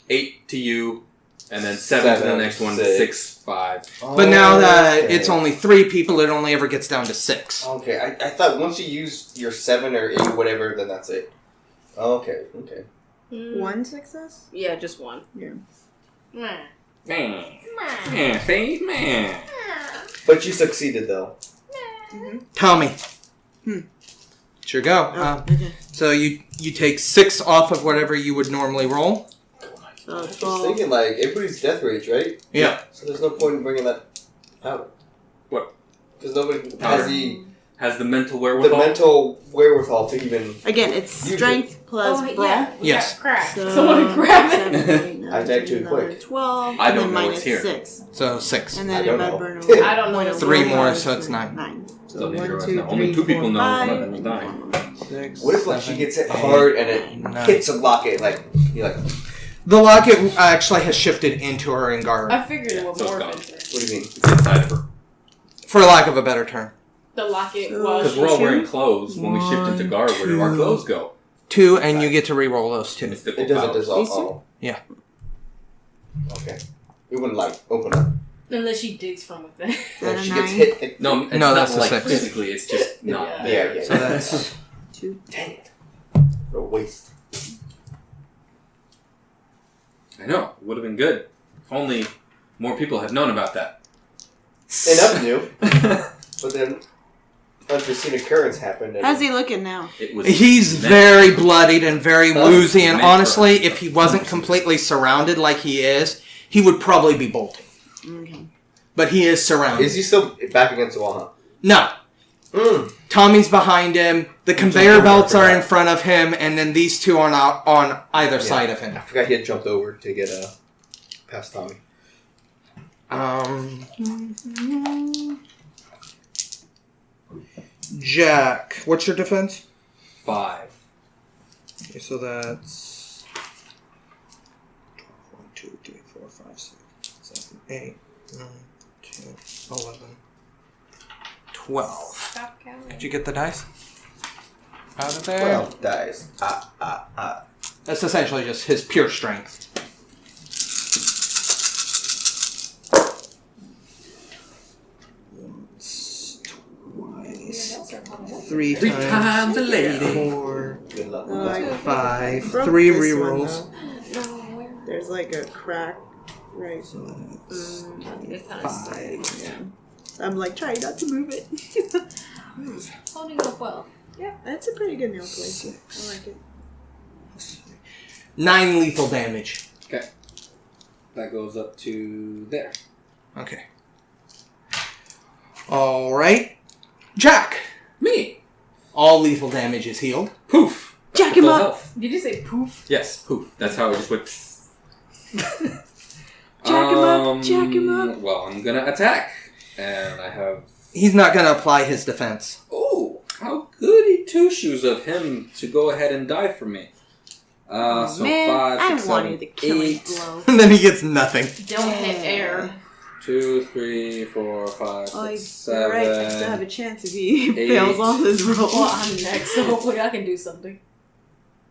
8 to you, and then 7 to the next one, 6, 5. But now that it's only 3 people, it only ever gets down to 6. Okay, I thought once you use your 7 or 8 whatever, then that's it. Okay. 1 success? Yeah, just 1. Yeah. Man. See? Man. But you succeeded though. Tommy. Sure go. Okay. So you take 6 off of whatever you would normally roll. So I was 12. thinking like everybody's death rage, right? Yeah. So there's no point in bringing that out. What? Because nobody Powder. Has the mental wherewithal. the mental wherewithal to even. Again, it's Use strength plus brawl. yeah. Yes. Crack. So, Someone grab it. 7, 8, 9, I died too 10, quick. 12. I and don't then know what's here. 6. So 6. And I then don't if I know. burn I don't know. point of 3 willpower, more, it's so it's 9. 9. So So neither 1, of us 2, know. Only 3, 2 people 4, know 5. one of them is dying. 6. What if like she 7, gets it 8, hard and it 9. hits a locket like you're like? The locket actually has shifted into her I Ingara, figured it was So it's more gone. offensive. What do you mean? It's inside of her. for lack of a better term. The locket So- was. Because we're all wearing clothes. When we shift into Gar, where do our 1, clothes go? 2, and you get to re-roll those 2. Mystical It doesn't powers. dissolve. These two? Oh. Yeah. Okay. It wouldn't like open up. Unless she digs from within. That If she a gets 9? hit. It, No, it's No, not that's a like 6. physically. It's just not Yeah. there. Yeah. So that's 2. Dang it! What a waste. I know. It would have been good. If only more people had known about that. Enough new, but then unforeseen occurrence happened. And How's he looking now? It was He's meant- very bloodied and very woozy, and meant for honestly, us. if he wasn't completely surrounded like he is, he would probably be bolting. Okay. But he is surrounded. Is he still back against the wall? No. Huh? Tommy's behind him, the conveyor belts are in front of him, and then these 2 are not on either side of him. I forgot he had jumped over to get past Tommy. Jack, what's your defense? 5. Okay, so that's 1, 2, 3, 4, 5, 6, 7, 8, 9, 10, 11, 12. Stop counting. Did you get the dice? Out of there? 12 dies. That's essentially just his pure strength. Once, twice, 3 3 times, times a lady. 4, Good luck. Oh, I 5, broke 3 this one, rerolls. though. There's like a crack right. So that's It kind of 5. Yeah. I'm like trying not to move it. holding up well. Yeah, that's a pretty good nail play. I like it. 9 lethal damage. Okay. That goes up to there. Okay. Alright. Jack. Me. All lethal damage is healed. Poof. Jack him Full up. health. Did you say poof? Yes, poof. That's how it just went. Jack him up. Jack him up. Well, I'm gonna attack, and I have. He's not going to apply his defense. Oh, how goody two shoes of him to go ahead and die for me. So Man, 5, 6, I 7, wanted the killing 8, blow. And then he gets nothing. Don't hit air. 2, 3, 4, 5, 6, Oh, you're 7, right. I still have a chance if he 8. fails all his rolls. Well, I'm next, so hopefully I can do something.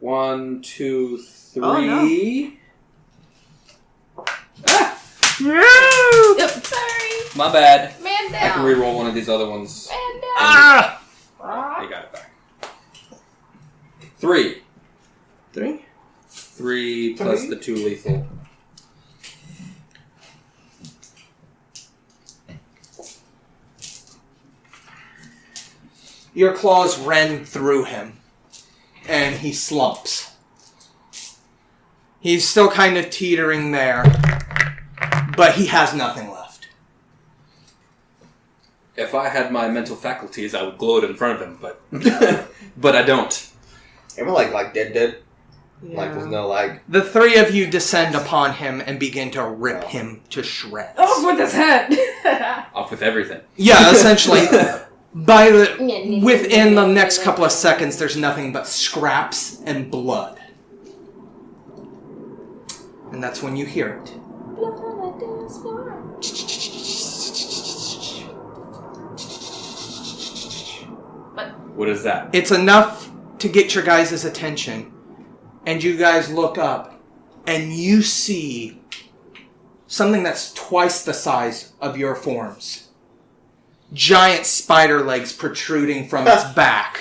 1, 2, 3. Oh, no. Ah! No! Yep, sorry. My bad. Man I can down. reroll one of these other ones. Man down. Ah! I got it back. 3. 3? 3 plus the 2 lethal. Your claws rend through him, and he slumps. He's still kind of teetering there, but he has nothing left. If I had my mental faculties, I would gloat in front of him, but but I don't. Am I like dead? Like, there's no, like... The three of you descend upon him and begin to rip him to shreds. Off with his head! Off with everything. Yeah, essentially. Within the next couple of seconds, there's nothing but scraps and blood. And that's when you hear it. What is that? It's enough to get your guys' attention. And you guys look up, and you see something that's twice the size of your forms. Giant spider legs protruding from its back.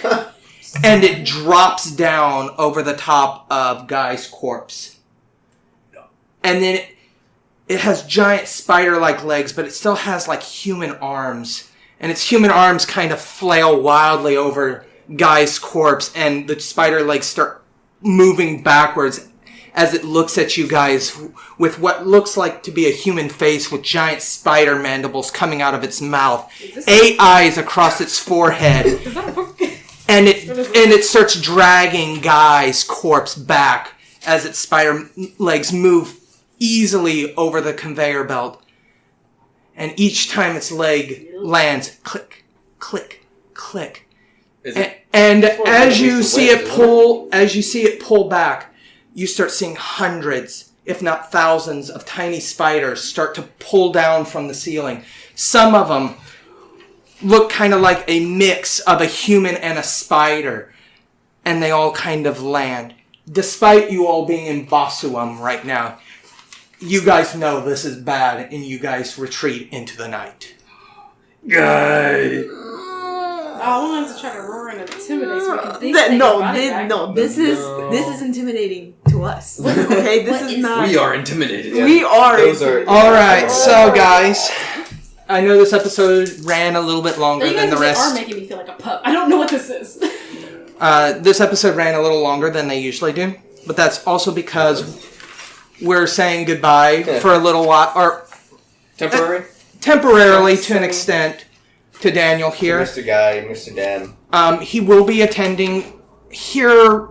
And it drops down over the top of Guy's corpse. And then it has giant spider-like legs, but it still has like human arms. And its human arms kind of flail wildly over Guy's corpse, and the spider legs start moving backwards as it looks at you guys with what looks like to be a human face with giant spider mandibles coming out of its mouth, 8 eyes across its forehead, Is that a book? and it starts dragging Guy's corpse back as its spider legs move easily over the conveyor belt, and each time its leg lands, click, click, click. And as you see it pull back, you start seeing hundreds, if not thousands, of tiny spiders start to pull down from the ceiling. Some of them look kind of like a mix of a human and a spider, and they all kind of land. Despite you all being in Basuam right now, you guys know this is bad, and you guys retreat into the night. Guy! I wanted to try to roar and intimidate so we can think back. This is intimidating to us. Okay, this is not. We are intimidated. We are. Alright, so guys, I know this episode ran a little bit longer You than the guys are rest. making me feel like a pup. I don't know what this is. This episode ran a little longer than they usually do, but that's also because we're saying goodbye for a little while, or temporarily to an extent, to Daniel here. Mr. Guy, Mr. Dan. He will be attending here,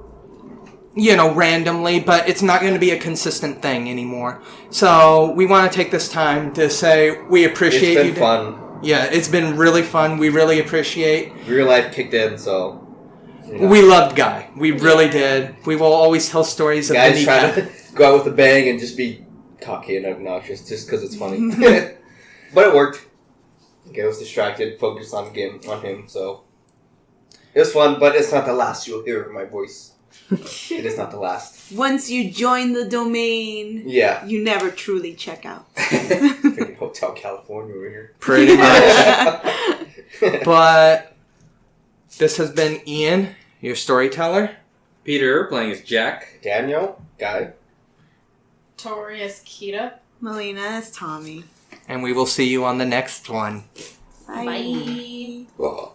randomly, but it's not going to be a consistent thing anymore. So we want to take this time to say we appreciate you. It's been fun. Yeah, it's been really fun. We really appreciate. Real life kicked in, so... We loved Guy. We really did. We will always tell stories of the Guys trying to go out with a bang and just be cocky and obnoxious just because it's funny. But it worked. I was distracted, focused on him, so... It was fun, but it's not the last you'll hear of my voice. It is not the last. Once you join the domain, you never truly check out. Freaking Hotel California over here. Pretty much. But this has been Ian, your storyteller. Peter, playing as Jack. Daniel, Guy. Tori as Kita. Melina as Tommy. And we will see you on the next one. Bye. Bye. Whoa.